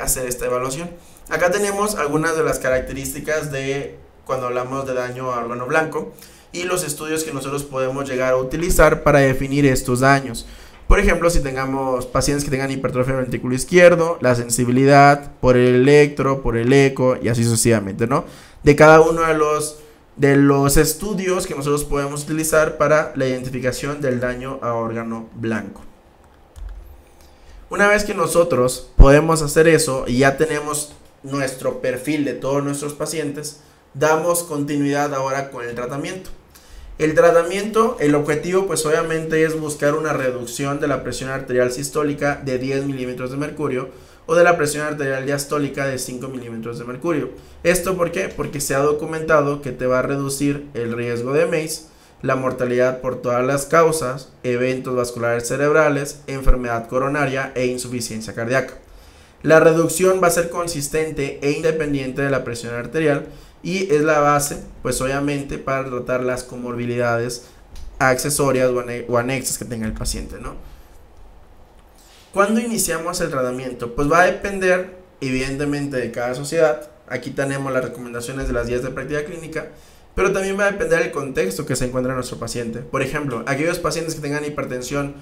hacer esta evaluación. Acá tenemos algunas de las características de cuando hablamos de daño a órgano blanco y los estudios que nosotros podemos llegar a utilizar para definir estos daños. Por ejemplo, si tengamos pacientes que tengan hipertrofia del ventrículo izquierdo, la sensibilidad por el electro, por el eco y así sucesivamente, ¿no? De cada uno de los estudios que nosotros podemos utilizar para la identificación del daño a órgano blanco. Una vez que nosotros podemos hacer eso y ya tenemos nuestro perfil de todos nuestros pacientes, damos continuidad ahora con el tratamiento. El tratamiento, el objetivo pues obviamente es buscar una reducción de la presión arterial sistólica de 10 milímetros de mercurio o de la presión arterial diastólica de 5 milímetros de mercurio. ¿Esto por qué? Porque se ha documentado que te va a reducir el riesgo de MACE, la mortalidad por todas las causas, eventos vasculares cerebrales, enfermedad coronaria e insuficiencia cardíaca. La reducción va a ser consistente e independiente de la presión arterial y es la base, pues obviamente, para tratar las comorbilidades accesorias o anexas que tenga el paciente, ¿no? ¿Cuándo iniciamos el tratamiento? Pues va a depender evidentemente de cada sociedad. Aquí tenemos las recomendaciones de las guías de práctica clínica, pero también va a depender del contexto que se encuentra nuestro paciente. Por ejemplo, aquellos pacientes que tengan hipertensión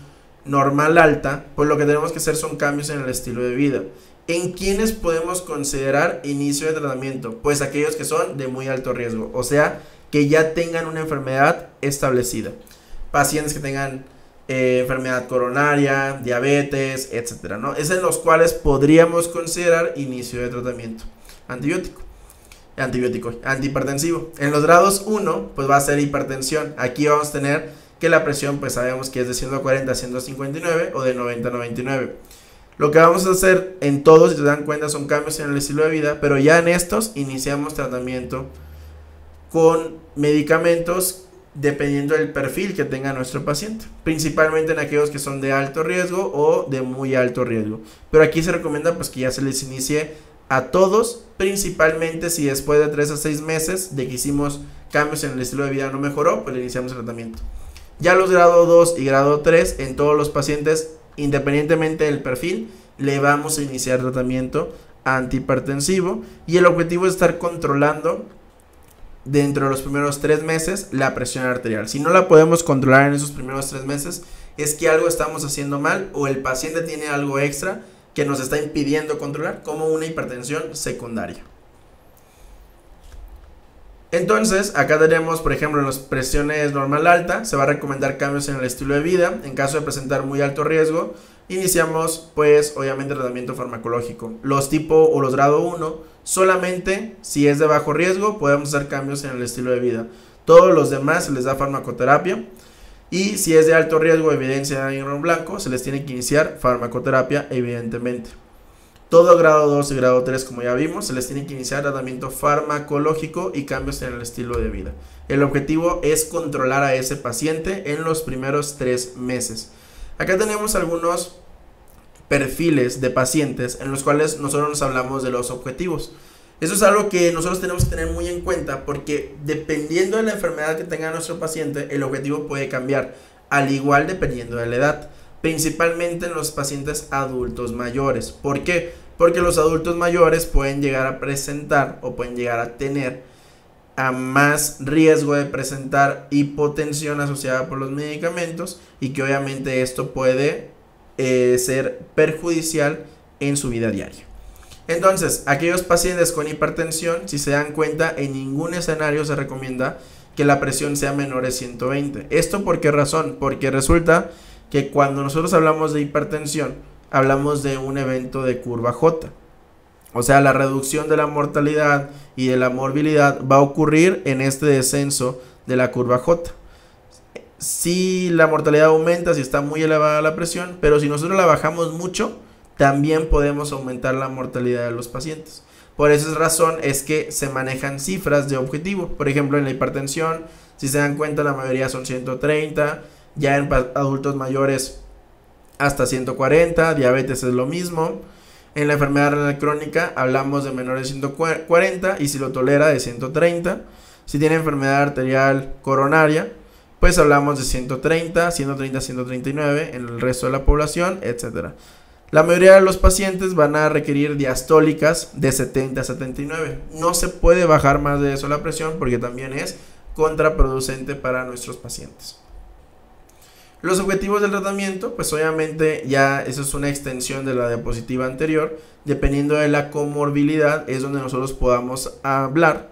normal alta, pues lo que tenemos que hacer son cambios en el estilo de vida. ¿En quiénes podemos considerar inicio de tratamiento? Pues aquellos que son de muy alto riesgo, o sea, que ya tengan una enfermedad establecida. Pacientes que tengan enfermedad coronaria, diabetes, etcétera, ¿no? Es en los cuales podríamos considerar inicio de tratamiento antihipertensivo. En los grados 1, pues va a ser hipertensión. Aquí vamos a tener que la presión, pues sabemos que es de 140 a 159 o de 90 a 99. Lo que vamos a hacer en todos, si se dan cuenta, son cambios en el estilo de vida, pero ya en estos iniciamos tratamiento con medicamentos dependiendo del perfil que tenga nuestro paciente, principalmente en aquellos que son de alto riesgo o de muy alto riesgo. Pero aquí se recomienda pues que ya se les inicie a todos, principalmente si después de 3 a 6 meses de que hicimos cambios en el estilo de vida no mejoró, pues le iniciamos el tratamiento. Ya los grado 2 y grado 3 en todos los pacientes, independientemente del perfil, le vamos a iniciar tratamiento antihipertensivo y el objetivo es estar controlando dentro de los primeros 3 meses la presión arterial. Si no la podemos controlar en esos primeros 3 meses, es que algo estamos haciendo mal o el paciente tiene algo extra que nos está impidiendo controlar, como una hipertensión secundaria. Entonces, acá tenemos, por ejemplo, en las presiones normal alta, se va a recomendar cambios en el estilo de vida. En caso de presentar muy alto riesgo, iniciamos, pues, obviamente, tratamiento farmacológico. Los tipo o los grado 1, solamente si es de bajo riesgo, podemos hacer cambios en el estilo de vida. Todos los demás se les da farmacoterapia. Y si es de alto riesgo, evidencia en blanco, se les tiene que iniciar farmacoterapia, evidentemente. Todo grado 2 y grado 3, como ya vimos, se les tiene que iniciar tratamiento farmacológico y cambios en el estilo de vida. El objetivo es controlar a ese paciente en los primeros 3 meses. Acá tenemos algunos perfiles de pacientes en los cuales nosotros nos hablamos de los objetivos. Eso es algo que nosotros tenemos que tener muy en cuenta porque dependiendo de la enfermedad que tenga nuestro paciente, el objetivo puede cambiar, al igual dependiendo de la edad. Principalmente en los pacientes adultos mayores. ¿Por qué? Porque los adultos mayores pueden llegar a presentar o pueden llegar a tener a más riesgo de presentar hipotensión asociada por los medicamentos y que obviamente esto puede ser perjudicial en su vida diaria. Entonces, aquellos pacientes con hipertensión, si se dan cuenta, en ningún escenario se recomienda que la presión sea menor de 120. ¿Esto por qué razón? Porque resulta que cuando nosotros hablamos de hipertensión, hablamos de un evento de curva J. O sea, la reducción de la mortalidad y de la morbilidad va a ocurrir en este descenso de la curva J. Si la mortalidad aumenta, si está muy elevada la presión, pero si nosotros la bajamos mucho, también podemos aumentar la mortalidad de los pacientes. Por esa razón es que se manejan cifras de objetivo. Por ejemplo, en la hipertensión, si se dan cuenta, la mayoría son 130, ya en adultos mayores hasta 140, diabetes es lo mismo. En la enfermedad renal crónica hablamos de menores de 140 y si lo tolera de 130. Si tiene enfermedad arterial coronaria, pues hablamos de 130, 130, 139 en el resto de la población, etcétera. La mayoría de los pacientes van a requerir diastólicas de 70 a 79. No se puede bajar más de eso la presión porque también es contraproducente para nuestros pacientes. Los objetivos del tratamiento, pues obviamente ya eso es una extensión de la diapositiva anterior. Dependiendo de la comorbilidad es donde nosotros podamos hablar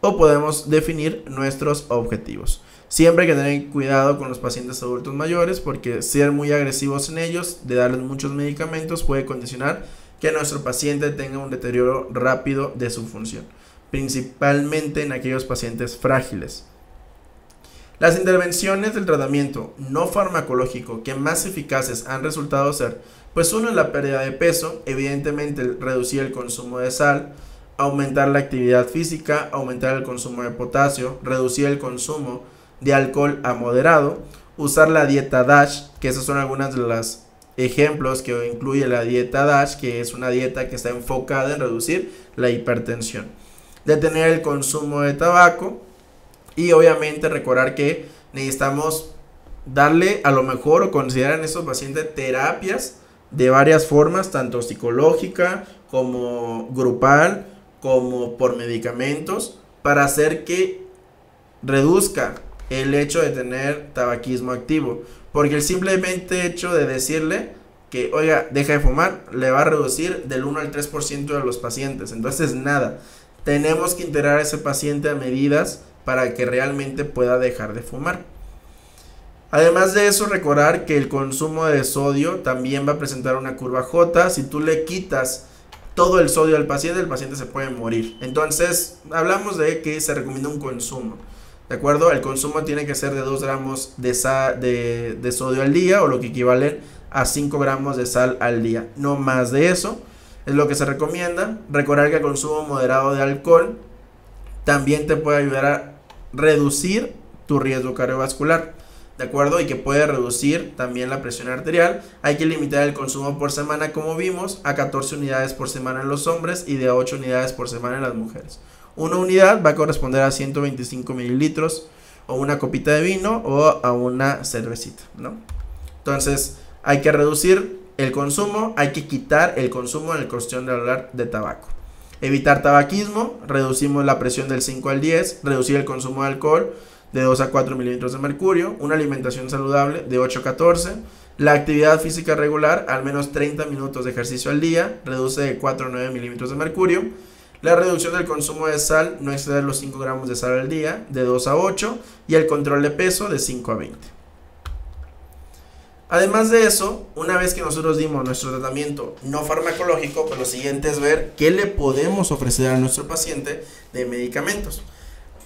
o podemos definir nuestros objetivos. Siempre hay que tener cuidado con los pacientes adultos mayores porque ser muy agresivos en ellos, de darles muchos medicamentos, puede condicionar que nuestro paciente tenga un deterioro rápido de su función, principalmente en aquellos pacientes frágiles. Las intervenciones del tratamiento no farmacológico que más eficaces han resultado ser, pues uno es la pérdida de peso, evidentemente reducir el consumo de sal, aumentar la actividad física, aumentar el consumo de potasio, reducir el consumo de alcohol a moderado, usar la dieta DASH, que esos son algunos de los ejemplos que incluye la dieta DASH, que es una dieta que está enfocada en reducir la hipertensión, detener el consumo de tabaco y obviamente recordar que necesitamos darle a lo mejor o considerar en estos pacientes terapias de varias formas, tanto psicológica como grupal, como por medicamentos, para hacer que reduzca el hecho de tener tabaquismo activo, porque el simplemente hecho de decirle que oiga, deja de fumar, le va a reducir del 1 al 3% de los pacientes. Entonces nada, tenemos que integrar a ese paciente a medidas para que realmente pueda dejar de fumar. Además de eso, recordar que el consumo de sodio también va a presentar una curva J. Si tú le quitas todo el sodio al paciente, el paciente se puede morir. Entonces hablamos de que se recomienda un consumo, ¿de acuerdo? El consumo tiene que ser de 2 gramos de sodio al día, o lo que equivale a 5 gramos de sal al día. No más de eso es lo que se recomienda. Recordar que el consumo moderado de alcohol también te puede ayudar a reducir tu riesgo cardiovascular, ¿de acuerdo? Y que puede reducir también la presión arterial. Hay que limitar el consumo por semana, como vimos, a 14 unidades por semana en los hombres y de 8 unidades por semana en las mujeres. Una unidad va a corresponder a 125 mililitros o una copita de vino o a una cervecita, ¿no? Entonces hay que reducir el consumo, hay que quitar el consumo en la cuestión de hablar de tabaco. Evitar tabaquismo, reducimos la presión del 5 al 10, reducir el consumo de alcohol de 2 a 4 mililitros de mercurio, una alimentación saludable de 8 a 14, la actividad física regular, al menos 30 minutos de ejercicio al día, reduce de 4 a 9 milímetros de mercurio, la reducción del consumo de sal, no exceder los 5 gramos de sal al día, de 2 a 8, y el control de peso de 5 a 20. Además de eso, una vez que nosotros dimos nuestro tratamiento no farmacológico, pues lo siguiente es ver qué le podemos ofrecer a nuestro paciente de medicamentos.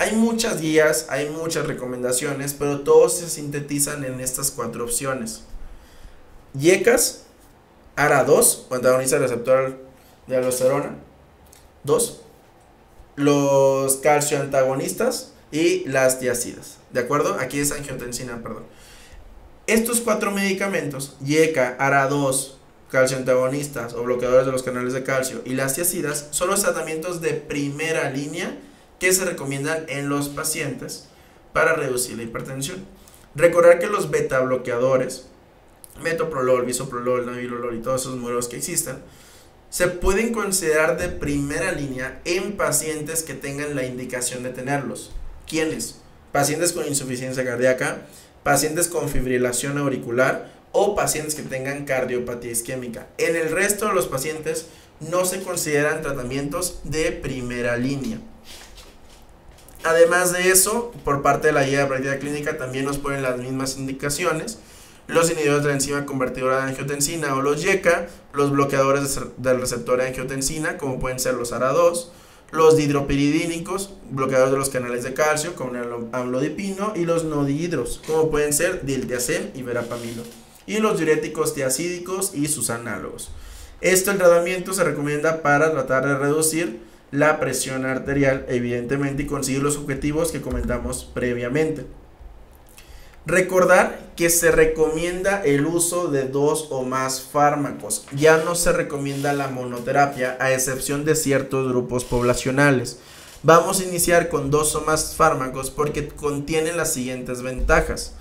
Hay muchas guías, hay muchas recomendaciones, pero todos se sintetizan en estas 4 opciones. YECAS, ARA2, o antagonista receptor de aldosterona 2, los calcioantagonistas y las tiazidas, ¿de acuerdo? Aquí es angiotensina, perdón. Estos 4 medicamentos, YECA, ARA2, calcioantagonistas o bloqueadores de los canales de calcio y las tiazidas, son los tratamientos de primera línea que se recomiendan en los pacientes para reducir la hipertensión. Recordar que los beta bloqueadores, metoprolol, bisoprolol, nabilolol y todos esos modelos que existen, se pueden considerar de primera línea en pacientes que tengan la indicación de tenerlos. ¿Quiénes? Pacientes con insuficiencia cardíaca, pacientes con fibrilación auricular o pacientes que tengan cardiopatía isquémica. En el resto de los pacientes no se consideran tratamientos de primera línea. Además de eso, por parte de la guía de práctica clínica también nos ponen las mismas indicaciones: los inhibidores de la enzima convertidora de angiotensina o los YECA, los bloqueadores del receptor de angiotensina como pueden ser los ARA2, los dihidropiridínicos, bloqueadores de los canales de calcio como el amlodipino, y los no dihidros como pueden ser diltiazem y verapamilo, y los diuréticos tiacídicos y sus análogos. El tratamiento se recomienda para tratar de reducir la presión arterial, evidentemente, y conseguir los objetivos que comentamos previamente. Recordar que se recomienda el uso de 2 o más fármacos. Ya no se recomienda la monoterapia, a excepción de ciertos grupos poblacionales. Vamos a iniciar con 2 o más fármacos porque contienen las siguientes ventajas.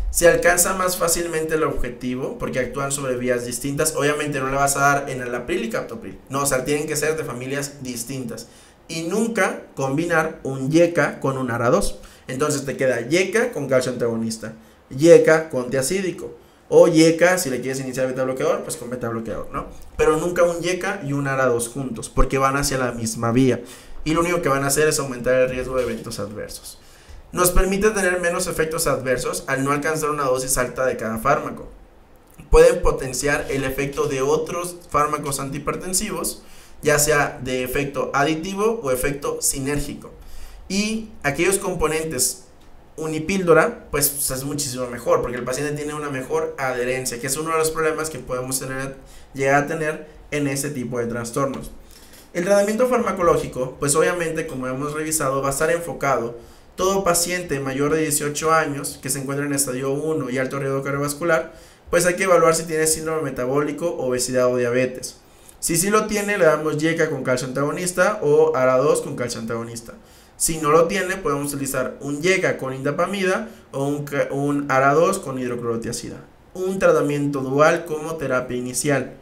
Se alcanza más fácilmente el objetivo porque actúan sobre vías distintas. Obviamente no le vas a dar enalapril y captopril. No, o sea, tienen que ser de familias distintas. Y nunca combinar un YECA con un ARA2. Entonces te queda YECA con calcio antagonista, YECA con tiacídico, o YECA, si le quieres iniciar beta bloqueador, pues con beta bloqueador, ¿no? Pero nunca un YECA y un ARA2 juntos, porque van hacia la misma vía. Y lo único que van a hacer es aumentar el riesgo de eventos adversos. Nos permite tener menos efectos adversos al no alcanzar una dosis alta de cada fármaco. Pueden potenciar el efecto de otros fármacos antihipertensivos, ya sea de efecto aditivo o efecto sinérgico. Y aquellos componentes unipíldora, pues es muchísimo mejor, porque el paciente tiene una mejor adherencia, que es uno de los problemas que podemos llegar a tener en ese tipo de trastornos. El tratamiento farmacológico, pues obviamente, como hemos revisado, va a estar enfocado todo paciente mayor de 18 años que se encuentra en estadio 1 y alto riesgo cardiovascular, pues hay que evaluar si tiene síndrome metabólico, obesidad o diabetes. Si sí lo tiene, le damos YECA con calcio antagonista o ARA2 con calcio antagonista. Si no lo tiene, podemos utilizar un YECA con indapamida o un ARA2 con hidroclorotiazida. Un tratamiento dual como terapia inicial.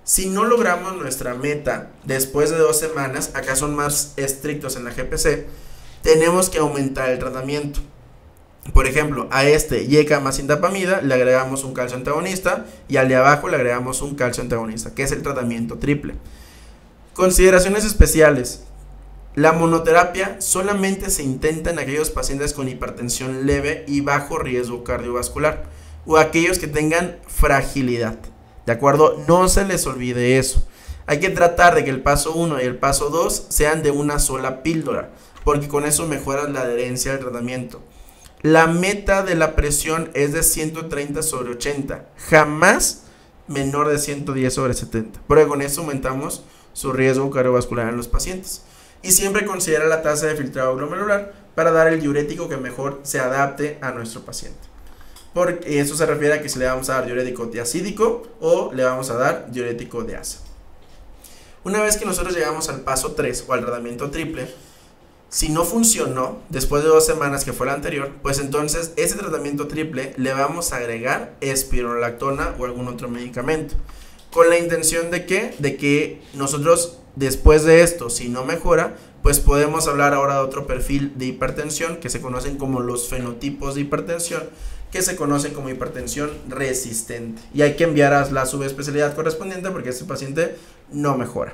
Si no logramos nuestra meta después de 2 semanas, acá son más estrictos en la GPC, tenemos que aumentar el tratamiento. Por ejemplo, a este YECA más indapamida le agregamos un calcio antagonista y al de abajo le agregamos un calcio antagonista, que es el tratamiento triple. Consideraciones especiales. La monoterapia solamente se intenta en aquellos pacientes con hipertensión leve y bajo riesgo cardiovascular o aquellos que tengan fragilidad, ¿de acuerdo? No se les olvide eso. Hay que tratar de que el paso 1 y el paso 2 sean de una sola píldora, porque con eso mejoras la adherencia al tratamiento. La meta de la presión es de 130/80, jamás menor de 110/70, porque con eso aumentamos su riesgo cardiovascular en los pacientes. Y siempre considera la tasa de filtrado glomerular para dar el diurético que mejor se adapte a nuestro paciente. Porque eso se refiere a que si le vamos a dar diurético tiacídico o le vamos a dar diurético de asa. Una vez que nosotros llegamos al paso 3 o al tratamiento triple, si no funcionó después de 2 semanas que fue la anterior, pues entonces ese tratamiento triple le vamos a agregar espironolactona o algún otro medicamento. ¿Con la intención de qué? De que nosotros después de esto, si no mejora, pues podemos hablar ahora de otro perfil de hipertensión que se conocen como los fenotipos de hipertensión, que se conocen como hipertensión resistente, y hay que enviar a la subespecialidad correspondiente porque este paciente no mejora.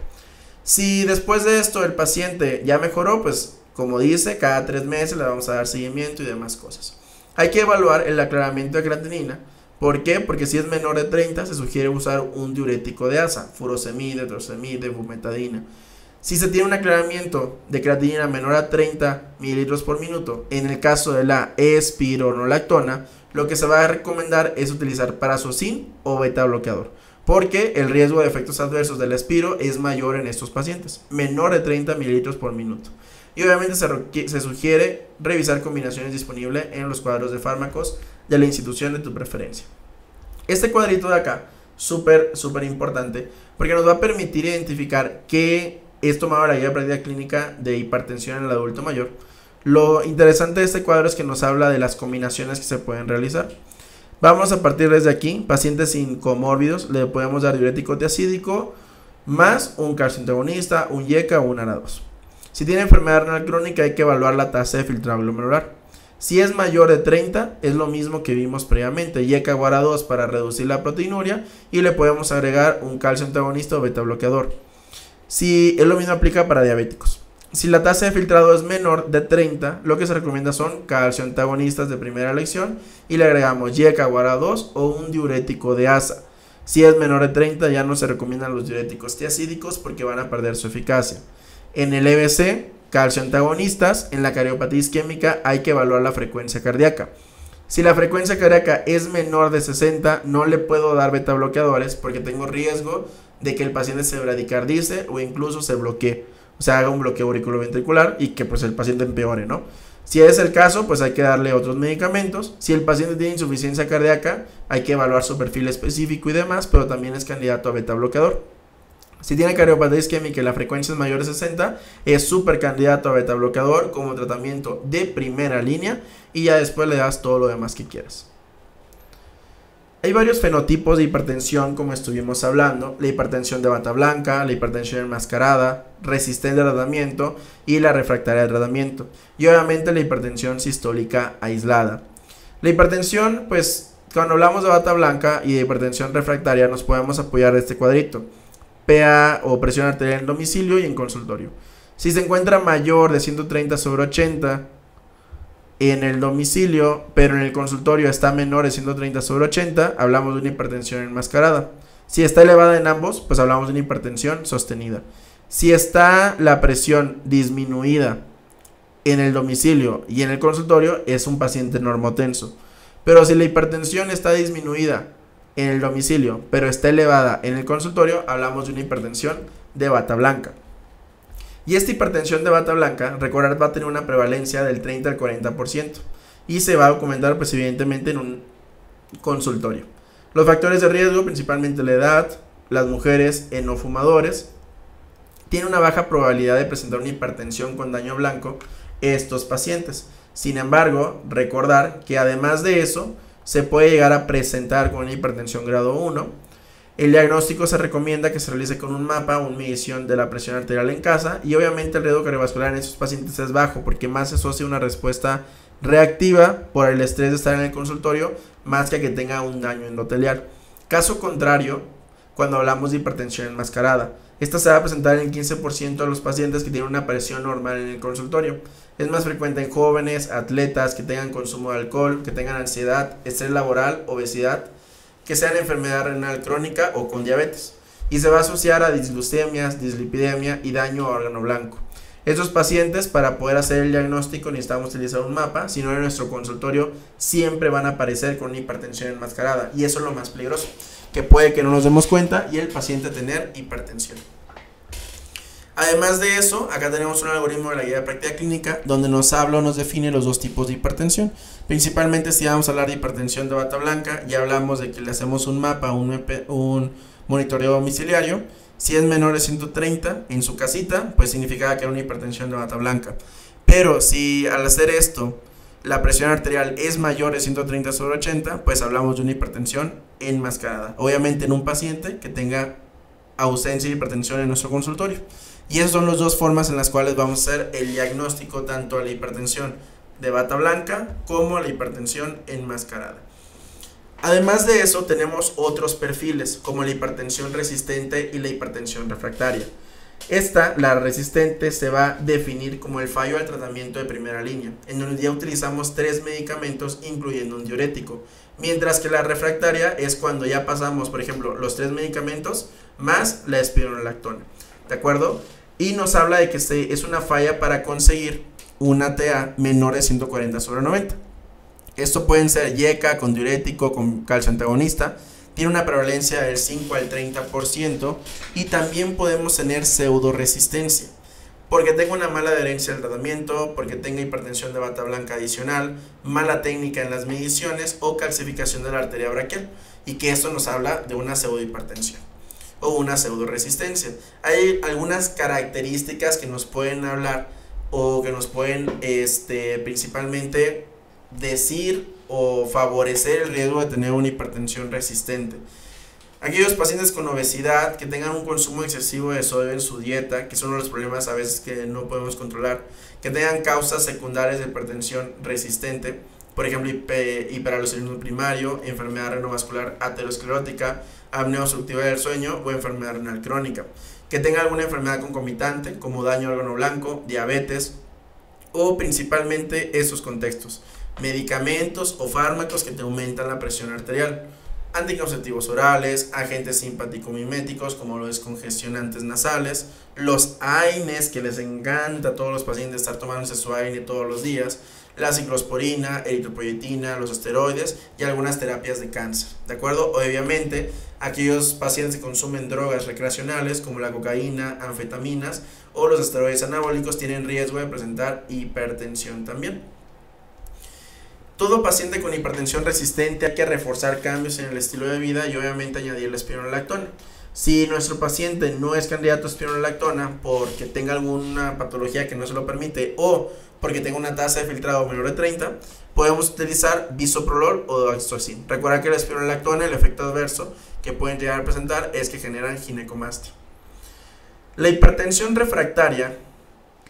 Si después de esto el paciente ya mejoró, pues como dice, cada 3 meses le vamos a dar seguimiento y demás cosas. Hay que evaluar el aclaramiento de creatinina. ¿Por qué? Porque si es menor de 30 se sugiere usar un diurético de asa, furosemide, torsemide, bumetadina. Si se tiene un aclaramiento de creatinina menor a 30 mililitros por minuto, en el caso de la espironolactona, lo que se va a recomendar es utilizar prazosin o beta bloqueador, porque el riesgo de efectos adversos del espiro es mayor en estos pacientes, menor de 30 mililitros por minuto. Y obviamente se sugiere revisar combinaciones disponibles en los cuadros de fármacos de la institución de tu preferencia. Este cuadrito de acá, súper importante, porque nos va a permitir identificar qué es tomado la guía de práctica clínica de hipertensión en el adulto mayor. Lo interesante de este cuadro es que nos habla de las combinaciones que se pueden realizar. Vamos a partir desde aquí, pacientes sin comórbidos, le podemos dar diurético tiacídico más un calcio antagonista, un YECA o un ARA2. Si tiene enfermedad renal crónica hay que evaluar la tasa de filtrado glomerular. Si es mayor de 30 es lo mismo que vimos previamente, YECA o ARA2 para reducir la proteinuria y le podemos agregar un calcio antagonista o beta bloqueador. Si es lo mismo aplica para diabéticos. Si la tasa de filtrado es menor de 30, lo que se recomienda son calcio antagonistas de primera elección y le agregamos YECA o ARA2 o un diurético de asa. Si es menor de 30 ya no se recomiendan los diuréticos tiacídicos porque van a perder su eficacia. En el EBC, calcio antagonistas, en la cardiopatía isquémica hay que evaluar la frecuencia cardíaca. Si la frecuencia cardíaca es menor de 60, no le puedo dar beta bloqueadores porque tengo riesgo de que el paciente se bradicardice o incluso se bloquee, o sea, haga un bloqueo auriculoventricular y que pues el paciente empeore, ¿no? Si es el caso, pues hay que darle otros medicamentos. Si el paciente tiene insuficiencia cardíaca, hay que evaluar su perfil específico y demás, pero también es candidato a beta bloqueador. Si tiene cardiopatía isquémica y la frecuencia es mayor de 60, es súper candidato a beta bloqueador como tratamiento de primera línea y ya después le das todo lo demás que quieras. Hay varios fenotipos de hipertensión como estuvimos hablando, la hipertensión de bata blanca, la hipertensión enmascarada, resistente al tratamiento y la refractaria al tratamiento, y obviamente la hipertensión sistólica aislada. La hipertensión, pues cuando hablamos de bata blanca y de hipertensión refractaria nos podemos apoyar de este cuadrito, PA o presión arterial en domicilio y en consultorio. Si se encuentra mayor de 130/80 en el domicilio, pero en el consultorio está menor de 130/80, hablamos de una hipertensión enmascarada. Si está elevada en ambos, pues hablamos de una hipertensión sostenida. Si está la presión disminuida en el domicilio y en el consultorio, es un paciente normotenso. Pero si la hipertensión está disminuida en el domicilio, pero está elevada en el consultorio, hablamos de una hipertensión de bata blanca. Y esta hipertensión de bata blanca, recordar, va a tener una prevalencia del 30 al 40% y se va a documentar pues evidentemente en un consultorio. Los factores de riesgo, principalmente la edad, las mujeres no fumadores, tienen una baja probabilidad de presentar una hipertensión con daño blanco estos pacientes. Sin embargo, recordar que además de eso, se puede llegar a presentar con una hipertensión grado 1. El diagnóstico se recomienda que se realice con un mapa o una medición de la presión arterial en casa y obviamente el riesgo cardiovascular en estos pacientes es bajo porque más se asocia una respuesta reactiva por el estrés de estar en el consultorio más que tenga un daño endotelial. Caso contrario, cuando hablamos de hipertensión enmascarada, esta se va a presentar en el 15% de los pacientes que tienen una presión normal en el consultorio. Es más frecuente en jóvenes, atletas que tengan consumo de alcohol, que tengan ansiedad, estrés laboral, obesidad, que sean enfermedad renal crónica o con diabetes, y se va a asociar a disglucemias, dislipidemia y daño a órgano blanco. Estos pacientes, para poder hacer el diagnóstico, necesitamos utilizar un mapa, si no en nuestro consultorio siempre van a aparecer con una hipertensión enmascarada, y eso es lo más peligroso, que puede que no nos demos cuenta y el paciente tener hipertensión. Además de eso, acá tenemos un algoritmo de la guía de práctica clínica donde nos habla o nos define los dos tipos de hipertensión. Principalmente si vamos a hablar de hipertensión de bata blanca, ya hablamos de que le hacemos un mapa, un monitoreo domiciliario. Si es menor de 130 en su casita, pues significa que era una hipertensión de bata blanca. Pero si al hacer esto la presión arterial es mayor de 130/80, pues hablamos de una hipertensión enmascarada. Obviamente en un paciente que tenga ausencia de hipertensión en nuestro consultorio. Y esas son las dos formas en las cuales vamos a hacer el diagnóstico tanto a la hipertensión de bata blanca como a la hipertensión enmascarada. Además de eso, tenemos otros perfiles como la hipertensión resistente y la hipertensión refractaria. La resistente, se va a definir como el fallo al tratamiento de primera línea, en donde ya utilizamos 3 medicamentos incluyendo un diurético, mientras que la refractaria es cuando ya pasamos, por ejemplo, los 3 medicamentos más la espironolactona, ¿de acuerdo? Y nos habla de que es una falla para conseguir una TA menor de 140/90. Esto pueden ser YECA con diurético, con calcio antagonista. Tiene una prevalencia del 5 al 30% y también podemos tener pseudo resistencia porque tengo una mala adherencia al tratamiento, porque tenga hipertensión de bata blanca adicional, mala técnica en las mediciones o calcificación de la arteria braquial, y que esto nos habla de una pseudo hipertensión o una pseudo resistencia. Hay algunas características que nos pueden hablar o que nos pueden principalmente decir o favorecer el riesgo de tener una hipertensión resistente. Aquellos pacientes con obesidad que tengan un consumo excesivo de sodio en su dieta, que son los problemas a veces que no podemos controlar, que tengan causas secundarias de hipertensión resistente, por ejemplo hiperaldosteronismo primario, enfermedad renovascular aterosclerótica, apnea obstructiva del sueño o enfermedad renal crónica, que tenga alguna enfermedad concomitante como daño al órgano blanco, diabetes o principalmente esos contextos, medicamentos o fármacos que te aumentan la presión arterial, anticonceptivos orales, agentes simpático-miméticos como los descongestionantes nasales, los AINES que les encanta a todos los pacientes estar tomándose su AINE todos los días, la ciclosporina, eritropoyetina, los esteroides y algunas terapias de cáncer, ¿de acuerdo? Obviamente, aquellos pacientes que consumen drogas recreacionales como la cocaína, anfetaminas o los esteroides anabólicos tienen riesgo de presentar hipertensión también. Todo paciente con hipertensión resistente hay que reforzar cambios en el estilo de vida y obviamente añadir la espironolactona. Si nuestro paciente no es candidato a espironolactona porque tenga alguna patología que no se lo permite o porque tenga una tasa de filtrado menor de 30, podemos utilizar bisoprolol o doxorubicin. Recuerda que la espironolactona, el efecto adverso que pueden llegar a presentar es que generan ginecomastia. La hipertensión refractaria,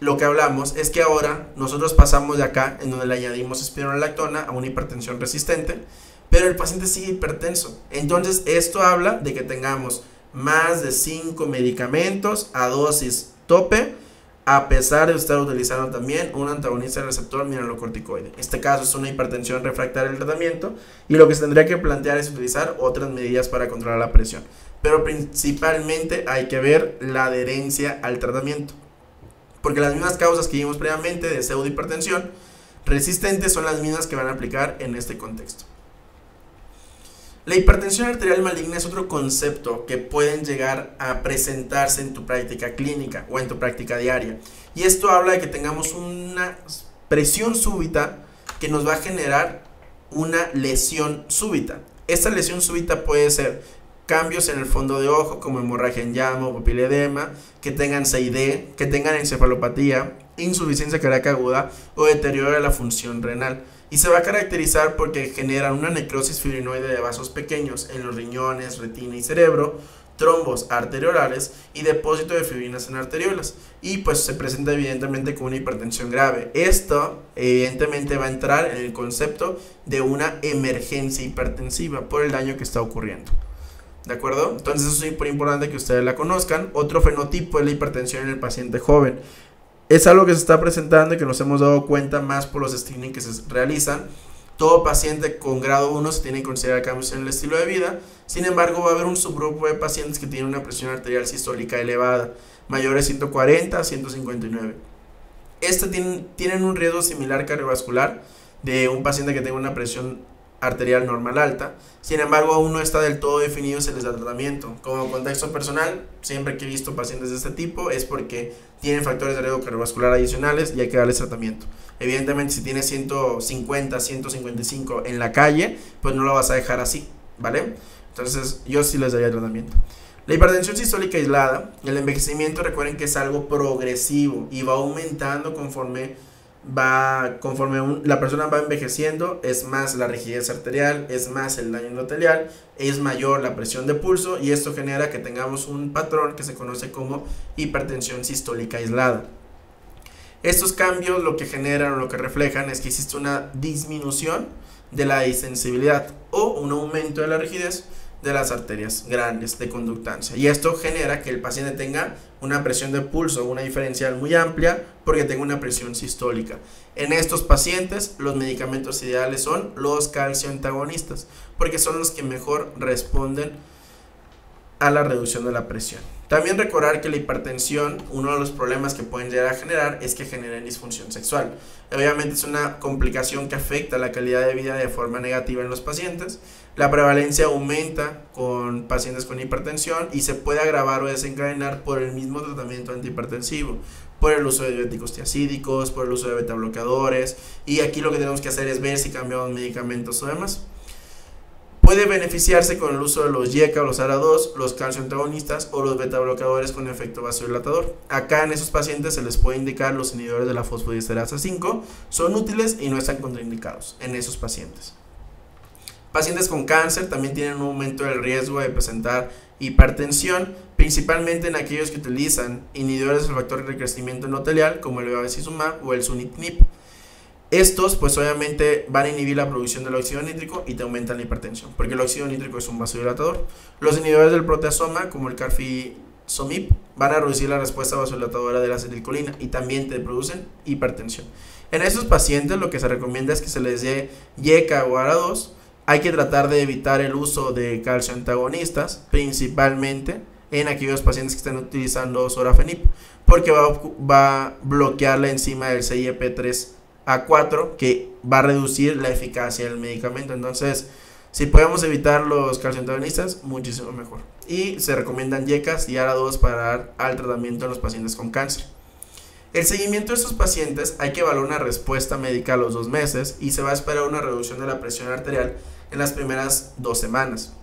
lo que hablamos es que ahora nosotros pasamos de acá, en donde le añadimos espironolactona, a una hipertensión resistente, pero el paciente sigue hipertenso. Entonces esto habla de que tengamos más de 5 medicamentos a dosis tope, a pesar de estar utilizando también un antagonista del receptor mineralocorticoide. En este caso es una hipertensión refractaria al tratamiento y lo que se tendría que plantear es utilizar otras medidas para controlar la presión, pero principalmente hay que ver la adherencia al tratamiento, porque las mismas causas que vimos previamente de pseudohipertensión resistente son las mismas que van a aplicar en este contexto. La hipertensión arterial maligna es otro concepto que pueden llegar a presentarse en tu práctica clínica o en tu práctica diaria. Y esto habla de que tengamos una presión súbita que nos va a generar una lesión súbita. Esta lesión súbita puede ser cambios en el fondo de ojo como hemorragia en llama o papiledema, que tengan CID, que tengan encefalopatía, insuficiencia cardíaca aguda o deterioro de la función renal. Y se va a caracterizar porque generan una necrosis fibrinoide de vasos pequeños en los riñones, retina y cerebro, trombos arteriolales y depósito de fibrinas en arteriolas. Y pues se presenta evidentemente con una hipertensión grave. Esto evidentemente va a entrar en el concepto de una emergencia hipertensiva por el daño que está ocurriendo. ¿De acuerdo? Entonces eso es súper importante que ustedes la conozcan. Otro fenotipo es la hipertensión en el paciente joven. Es algo que se está presentando y que nos hemos dado cuenta más por los screenings que se realizan. Todo paciente con grado 1 se tiene que considerar cambios en el estilo de vida. Sin embargo, va a haber un subgrupo de pacientes que tienen una presión arterial sistólica elevada, mayor de 140 a 159. Tienen un riesgo similar cardiovascular de un paciente que tenga una presión arterial normal alta. Sin embargo, aún no está del todo definido, se les da tratamiento. Como contexto personal, siempre que he visto pacientes de este tipo es porque tienen factores de riesgo cardiovascular adicionales y hay que darles tratamiento. Evidentemente, si tienes 150, 155 en la calle, pues no lo vas a dejar así, ¿vale? Entonces, yo sí les daría tratamiento. La hipertensión sistólica aislada, el envejecimiento, recuerden que es algo progresivo y va aumentando conforme conforme la persona va envejeciendo, es más la rigidez arterial, es más el daño endotelial, es mayor la presión de pulso, y esto genera que tengamos un patrón que se conoce como hipertensión sistólica aislada. Estos cambios lo que generan o lo que reflejan es que existe una disminución de la distensibilidad o un aumento de la rigidez de las arterias grandes de conductancia, y esto genera que el paciente tenga una presión de pulso, una diferencial muy amplia, porque tenga una presión sistólica. En estos pacientes los medicamentos ideales son los calcioantagonistas, porque son los que mejor responden a la reducción de la presión. También recordar que la hipertensión, uno de los problemas que pueden llegar a generar es que generen disfunción sexual. Obviamente es una complicación que afecta la calidad de vida de forma negativa en los pacientes. La prevalencia aumenta con pacientes con hipertensión y se puede agravar o desencadenar por el mismo tratamiento antihipertensivo, por el uso de diuréticos tiacídicos, por el uso de beta bloqueadores, y aquí lo que tenemos que hacer es ver si cambiamos medicamentos o demás. Puede beneficiarse con el uso de los YECA o los ARA2, los calcioantagonistas o los beta bloqueadores con efecto vasodilatador. Acá en esos pacientes se les puede indicar los inhibidores de la fosfodiesterasa 5, son útiles y no están contraindicados en esos pacientes. Pacientes con cáncer también tienen un aumento del riesgo de presentar hipertensión, principalmente en aquellos que utilizan inhibidores del factor de crecimiento endotelial como el bevacizumab o el sunitinib. Estos pues obviamente van a inhibir la producción del óxido nítrico y te aumentan la hipertensión, porque el óxido nítrico es un vasodilatador. Los inhibidores del proteasoma como el carfilzomib van a reducir la respuesta vasodilatadora de la acetilcolina y también te producen hipertensión. En estos pacientes lo que se recomienda es que se les dé YECA o ARA2. Hay que tratar de evitar el uso de calcioantagonistas, principalmente en aquellos pacientes que estén utilizando sorafenib, porque va a bloquear la enzima del CYP3A4, que va a reducir la eficacia del medicamento. Entonces, si podemos evitar los calcioantagonistas, muchísimo mejor. Y se recomiendan YECAs y ARA2 para dar al tratamiento en los pacientes con cáncer. El seguimiento de estos pacientes, hay que evaluar una respuesta médica a los 2 meses y se va a esperar una reducción de la presión arterial en las primeras 2 semanas.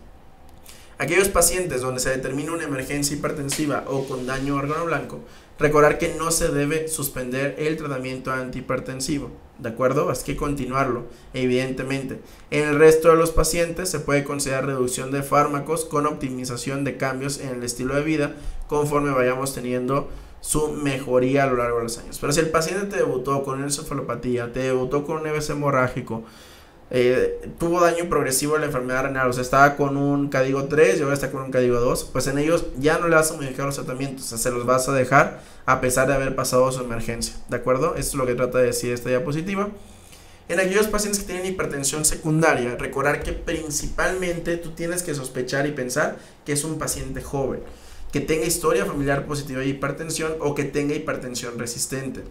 Aquellos pacientes donde se determina una emergencia hipertensiva o con daño órgano blanco, recordar que no se debe suspender el tratamiento antihipertensivo, ¿de acuerdo? Hay que continuarlo, evidentemente. En el resto de los pacientes se puede considerar reducción de fármacos con optimización de cambios en el estilo de vida conforme vayamos teniendo su mejoría a lo largo de los años. Pero si el paciente te debutó con una encefalopatía, te debutó con un EBC hemorrágico, tuvo daño progresivo en la enfermedad renal, o sea, estaba con un KDIGO 3 y ahora está con un KDIGO 2, pues en ellos ya no le vas a modificar los tratamientos, o sea, se los vas a dejar a pesar de haber pasado su emergencia, ¿de acuerdo? Esto es lo que trata de decir esta diapositiva. En aquellos pacientes que tienen hipertensión secundaria, recordar que principalmente tú tienes que sospechar y pensar que es un paciente joven, que tenga historia familiar positiva de hipertensión o que tenga hipertensión resistente.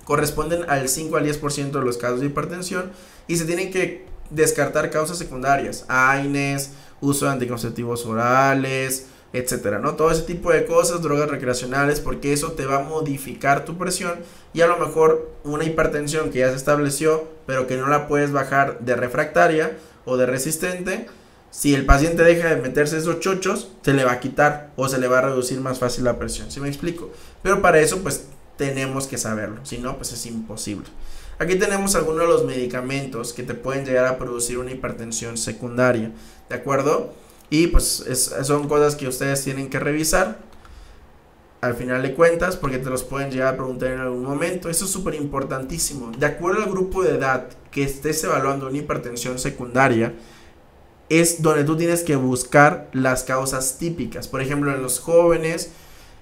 Corresponden al 5 al 10% de los casos de hipertensión y se tienen que descartar causas secundarias, AINES, uso de anticonceptivos orales, etcétera, ¿no? Todo ese tipo de cosas, drogas recreacionales, porque eso te va a modificar tu presión y a lo mejor una hipertensión que ya se estableció, pero que no la puedes bajar de refractaria o de resistente. Si el paciente deja de meterse esos chochos, se le va a quitar o se le va a reducir más fácil la presión, ¿sí me explico? Pero para eso pues tenemos que saberlo, si no pues es imposible. Aquí tenemos algunos de los medicamentos que te pueden llegar a producir una hipertensión secundaria, ¿de acuerdo? Y pues son cosas que ustedes tienen que revisar al final de cuentas, porque te los pueden llegar a preguntar en algún momento. Eso es súper importantísimo. De acuerdo al grupo de edad que estés evaluando una hipertensión secundaria, es donde tú tienes que buscar las causas típicas. Por ejemplo, en los jóvenes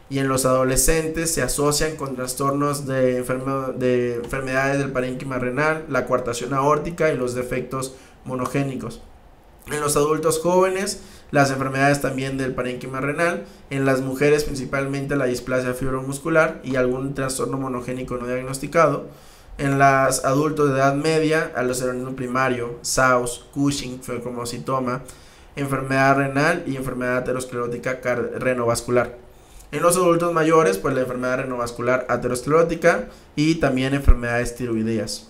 y en los adolescentes se asocian con trastornos de enfermedades del parénquima renal, la coartación aórtica y los defectos monogénicos. En los adultos jóvenes, las enfermedades también del parénquima renal. En las mujeres, principalmente la displasia fibromuscular y algún trastorno monogénico no diagnosticado. En los adultos de edad media, aloceronismo primario, SAUS, Cushing, fibromuscitoma, enfermedad renal y enfermedad aterosclerótica renovascular. En los adultos mayores, pues la enfermedad renovascular aterosclerótica y también enfermedades tiroideas.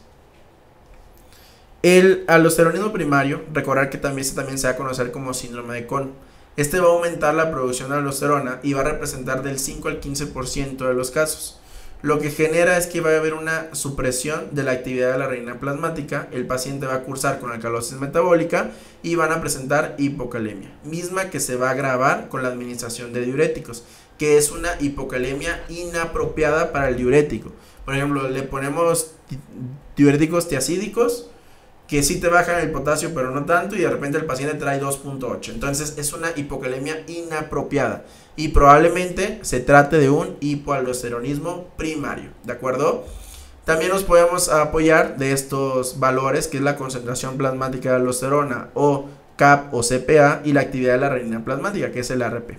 El aloceronismo primario, recordar que también se va a conocer como síndrome de Cohn. Este va a aumentar la producción de aldosterona y va a representar del 5 al 15% de los casos. lo que genera es que va a haber una supresión de la actividad de la renina plasmática, el paciente va a cursar con alcalosis metabólica y van a presentar hipocalemia, misma que se va a agravar con la administración de diuréticos, que es una hipocalemia inapropiada para el diurético. Por ejemplo, le ponemos diuréticos tiacídicos que sí te bajan el potasio pero no tanto, y de repente el paciente trae 2.8, entonces es una hipocalemia inapropiada y probablemente se trate de un hipoaldosteronismo primario, ¿de acuerdo? También nos podemos apoyar de estos valores, que es la concentración plasmática de aldosterona o CAP o CPA, y la actividad de la renina plasmática, que es el ARP.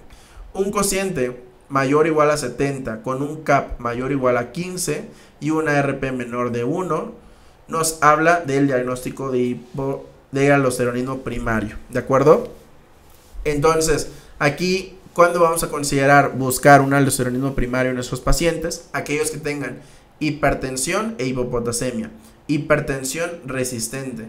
Un cociente mayor o igual a 70 con un CAP mayor o igual a 15 y una ARP menor de 1 nos habla del diagnóstico de aldosteronismo primario, ¿de acuerdo? Entonces, aquí, ¿cuándo vamos a considerar buscar un aldosteronismo primario en esos pacientes? Aquellos que tengan hipertensión e hipopotasemia, hipertensión resistente,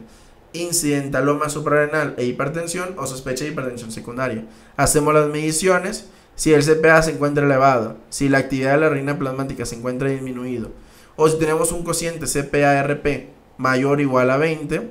incidentaloma suprarrenal e hipertensión o sospecha de hipertensión secundaria. Hacemos las mediciones. Si el CPA se encuentra elevado, si la actividad de la renina plasmática se encuentra disminuido, o si tenemos un cociente CPA-RP mayor o igual a 20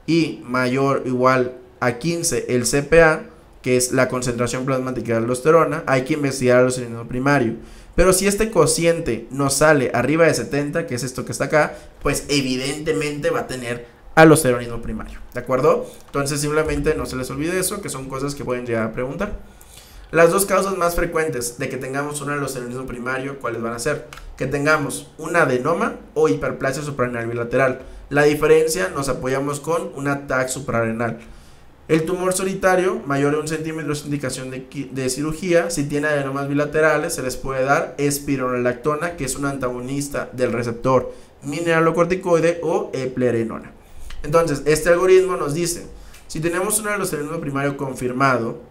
y mayor o igual a 15 el CPA, que es la concentración plasmática de aldosterona, hay que investigar el aldosteronismo primario. Pero si este cociente nos sale arriba de 70, que es esto que está acá, pues evidentemente va a tener aldosteronismo primario, ¿de acuerdo? Entonces simplemente no se les olvide eso, que son cosas que pueden llegar a preguntar. Las dos causas más frecuentes de que tengamos un aldosteronismo primario, ¿cuáles van a ser? Que tengamos un adenoma o hiperplasia suprarrenal bilateral. La diferencia, nos apoyamos con una TAC suprarrenal. El tumor solitario, mayor de 1 centímetro, es indicación de cirugía. Si tiene adenomas bilaterales, se les puede dar espironolactona, que es un antagonista del receptor mineralocorticoide, o eplerenona. Entonces, este algoritmo nos dice, si tenemos un aldosteronismo primario confirmado,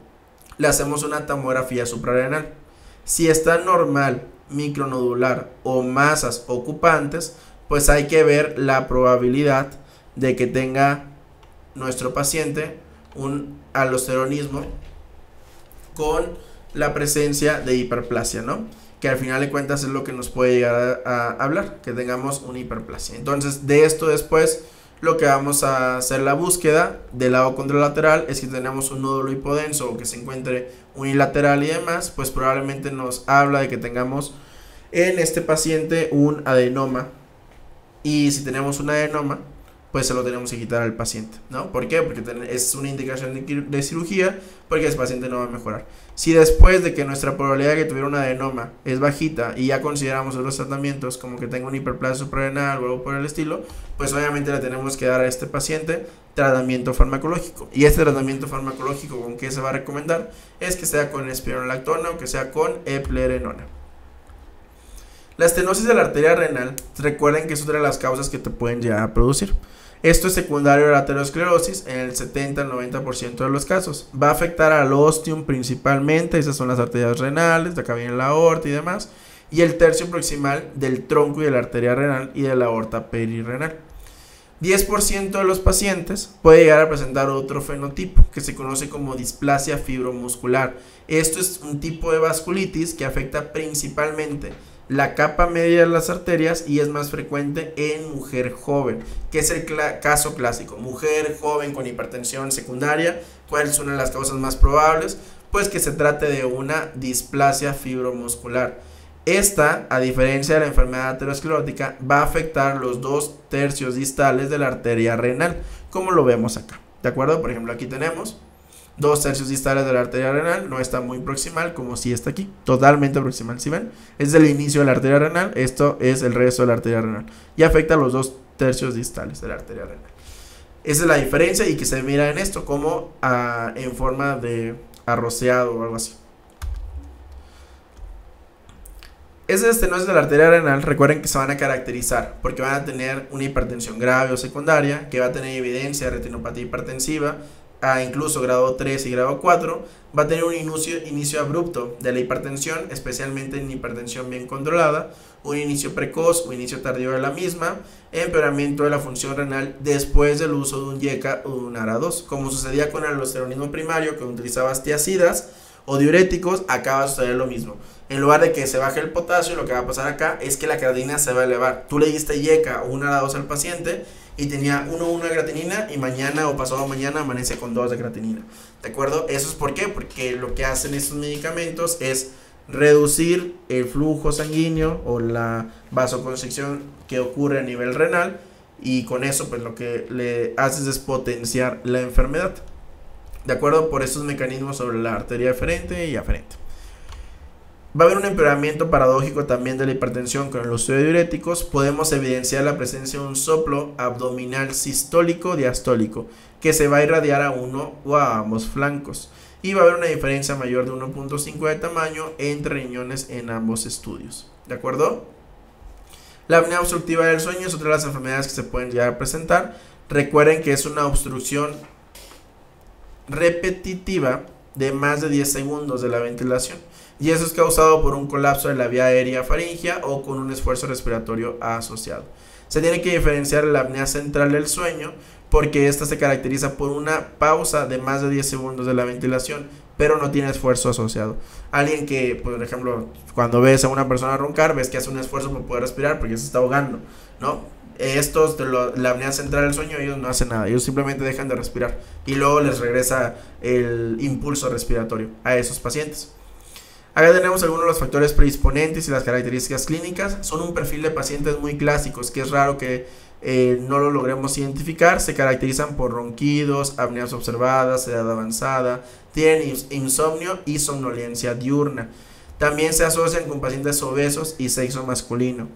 le hacemos una tomografía suprarrenal. Si está normal, micronodular o masas ocupantes, pues hay que ver la probabilidad de que tenga nuestro paciente un aldosteronismo con la presencia de hiperplasia, ¿no? Que al final de cuentas es lo que nos puede llegar a hablar, que tengamos una hiperplasia. Entonces, de esto después, lo que vamos a hacer la búsqueda del lado contralateral es que tenemos un nódulo hipodenso o que se encuentre unilateral y demás, pues probablemente nos habla de que tengamos en este paciente un adenoma, y si tenemos un adenoma, pues se lo tenemos que quitar al paciente, ¿no? ¿Por qué? Porque es una indicación de cirugía, porque ese paciente no va a mejorar. Si después de que nuestra probabilidad de que tuviera un adenoma es bajita y ya consideramos otros tratamientos como que tenga una hiperplasia suprarrenal o algo por el estilo, pues obviamente le tenemos que dar a este paciente tratamiento farmacológico. Y este tratamiento farmacológico, ¿con qué se va a recomendar? Es que sea con espironolactona o que sea con eplerenona. La estenosis de la arteria renal, recuerden que es otra de las causas que te pueden llegar a producir. Esto es secundario a la aterosclerosis en el 70 al 90% de los casos. Va a afectar al ostium principalmente, esas son las arterias renales, de acá viene la aorta y demás, y el tercio proximal del tronco y de la arteria renal y de la aorta perirrenal. 10% de los pacientes puede llegar a presentar otro fenotipo que se conoce como displasia fibromuscular. Esto es un tipo de vasculitis que afecta principalmente la capa media de las arterias y es más frecuente en mujer joven, que es el caso clásico. Mujer joven con hipertensión secundaria, ¿cuál es una de las causas más probables? Pues que se trate de una displasia fibromuscular. Esta, a diferencia de la enfermedad aterosclerótica, va a afectar los 2/3 distales de la arteria renal, como lo vemos acá, ¿de acuerdo? Por ejemplo, aquí tenemos 2/3 distales de la arteria renal, no está muy proximal como si está aquí, totalmente proximal, ¿sí ven? Es el inicio de la arteria renal, esto es el resto de la arteria renal, y afecta a los 2/3 distales de la arteria renal. Esa es la diferencia, y que se mira en esto como en forma de arroceado o algo así. Esas estenosis de la arteria renal, recuerden que se van a caracterizar porque van a tener una hipertensión grave o secundaria, que va a tener evidencia de retinopatía hipertensiva, incluso grado 3 y grado 4, va a tener un inicio abrupto de la hipertensión, especialmente en hipertensión bien controlada, un inicio precoz o inicio tardío de la misma, empeoramiento de la función renal después del uso de un YECA o de un ARA2, como sucedía con el aldosteronismo primario, que utilizaba tiacidas o diuréticos, acaba de suceder lo mismo. En lugar de que se baje el potasio, lo que va a pasar acá es que la creatinina se va a elevar. Tú le diste YECA o 1 a la 2 al paciente y tenía 1 de creatinina y mañana o pasado mañana amanece con 2 de creatinina. ¿De acuerdo? Eso es ¿por qué? Porque lo que hacen estos medicamentos es reducir el flujo sanguíneo o la vasoconstricción que ocurre a nivel renal, y con eso pues lo que le haces es potenciar la enfermedad. ¿De acuerdo? Por estos mecanismos sobre la arteria eferente y aferente. Va a haber un empeoramiento paradójico también de la hipertensión con el uso de diuréticos. Podemos evidenciar la presencia de un soplo abdominal sistólico diastólico que se va a irradiar a uno o a ambos flancos, y va a haber una diferencia mayor de 1.5 de tamaño entre riñones en ambos estudios. ¿De acuerdo? La apnea obstructiva del sueño es otra de las enfermedades que se pueden llegar a presentar. Recuerden que es una obstrucción repetitiva de más de 10 segundos de la ventilación, y eso es causado por un colapso de la vía aérea faríngea o con un esfuerzo respiratorio asociado. Se tiene que diferenciar la apnea central del sueño, porque esta se caracteriza por una pausa de más de 10 segundos de la ventilación, pero no tiene esfuerzo asociado. Alguien que, por ejemplo, cuando ves a una persona roncar, ves que hace un esfuerzo para poder respirar porque se está ahogando, ¿no? Estos de la apnea central del sueño, ellos no hacen nada, ellos simplemente dejan de respirar y luego les regresa el impulso respiratorio a esos pacientes. Acá tenemos algunos de los factores predisponentes y las características clínicas. Son un perfil de pacientes muy clásicos, que es raro que no lo logremos identificar. Se caracterizan por ronquidos, apneas observadas, edad avanzada, tienen insomnio y somnolencia diurna. También se asocian con pacientes obesos y sexo masculino.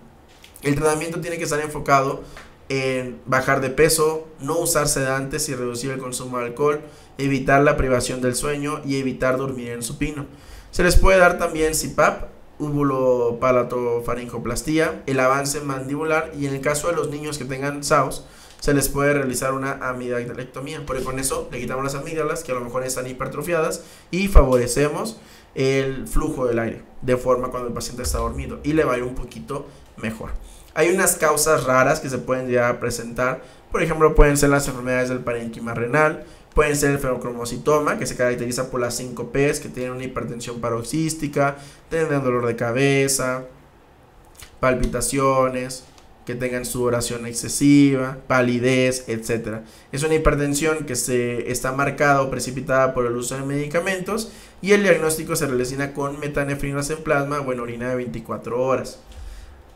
El tratamiento tiene que estar enfocado en bajar de peso, no usar sedantes y reducir el consumo de alcohol, evitar la privación del sueño y evitar dormir en supino. Se les puede dar también CPAP, úvulo-palatofarincoplastia, el avance mandibular, y en el caso de los niños que tengan SAOS se les puede realizar una amigdalectomía, porque con eso le quitamos las amígdalas que a lo mejor están hipertrofiadas y favorecemos el flujo del aire de forma cuando el paciente está dormido, y le va a ir un poquito mejor. Hay unas causas raras que se pueden llegar a presentar. Por ejemplo, pueden ser las enfermedades del parénquima renal, pueden ser el fenocromocitoma, que se caracteriza por las 5 P's, que tienen una hipertensión paroxística, tendrán dolor de cabeza, palpitaciones, que tengan sudoración excesiva, palidez, etc. Es una hipertensión que está marcada o precipitada por el uso de medicamentos, y el diagnóstico se relaciona con metanefrinas en plasma o en orina de 24 horas.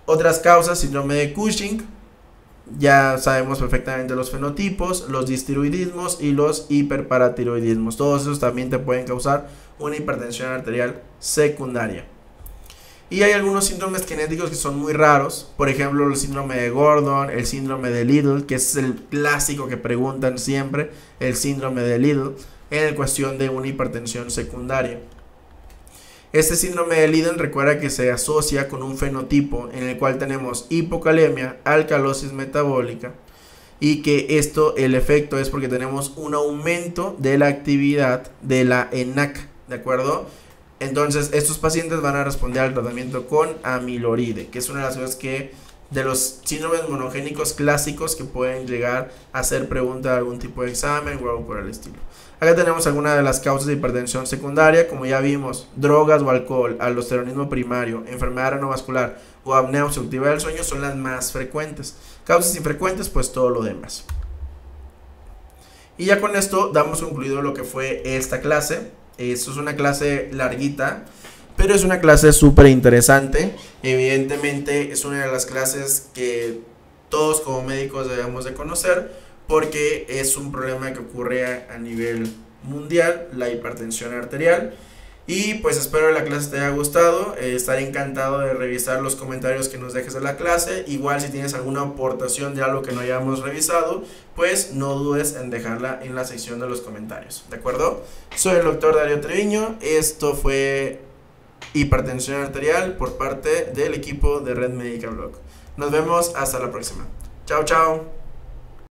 Otras causas: síndrome de Cushing, ya sabemos perfectamente los fenotipos, los distiroidismos y los hiperparatiroidismos. Todos esos también te pueden causar una hipertensión arterial secundaria. Y hay algunos síndromes genéticos que son muy raros, por ejemplo el síndrome de Gordon, el síndrome de Liddle, que es el clásico que preguntan siempre, el síndrome de Liddle, en cuestión de una hipertensión secundaria. Este síndrome de Liddle, recuerda que se asocia con un fenotipo en el cual tenemos hipocalemia, alcalosis metabólica, y que el efecto es porque tenemos un aumento de la actividad de la ENaC, ¿de acuerdo? Entonces estos pacientes van a responder al tratamiento con amiloride, que es una de las cosas de los síndromes monogénicos clásicos que pueden llegar a hacer pregunta de algún tipo de examen o algo por el estilo. Acá tenemos algunas de las causas de hipertensión secundaria, como ya vimos: drogas o alcohol, aldosteronismo primario, enfermedad renovascular o apnea obstructiva del sueño son las más frecuentes. Causas infrecuentes, pues todo lo demás. Y ya con esto damos concluido lo que fue esta clase. Esto es una clase larguita, pero es una clase súper interesante. Evidentemente es una de las clases que todos como médicos debemos de conocer, porque es un problema que ocurre a nivel mundial, la hipertensión arterial. Y pues espero que la clase te haya gustado. Estaré encantado de revisar los comentarios que nos dejes de la clase. Igual si tienes alguna aportación de algo que no hayamos revisado, pues no dudes en dejarla en la sección de los comentarios, ¿de acuerdo? Soy el doctor Darío Treviño. Esto fue hipertensión arterial por parte del equipo de Red Médica Blog. Nos vemos hasta la próxima. Chao, chao.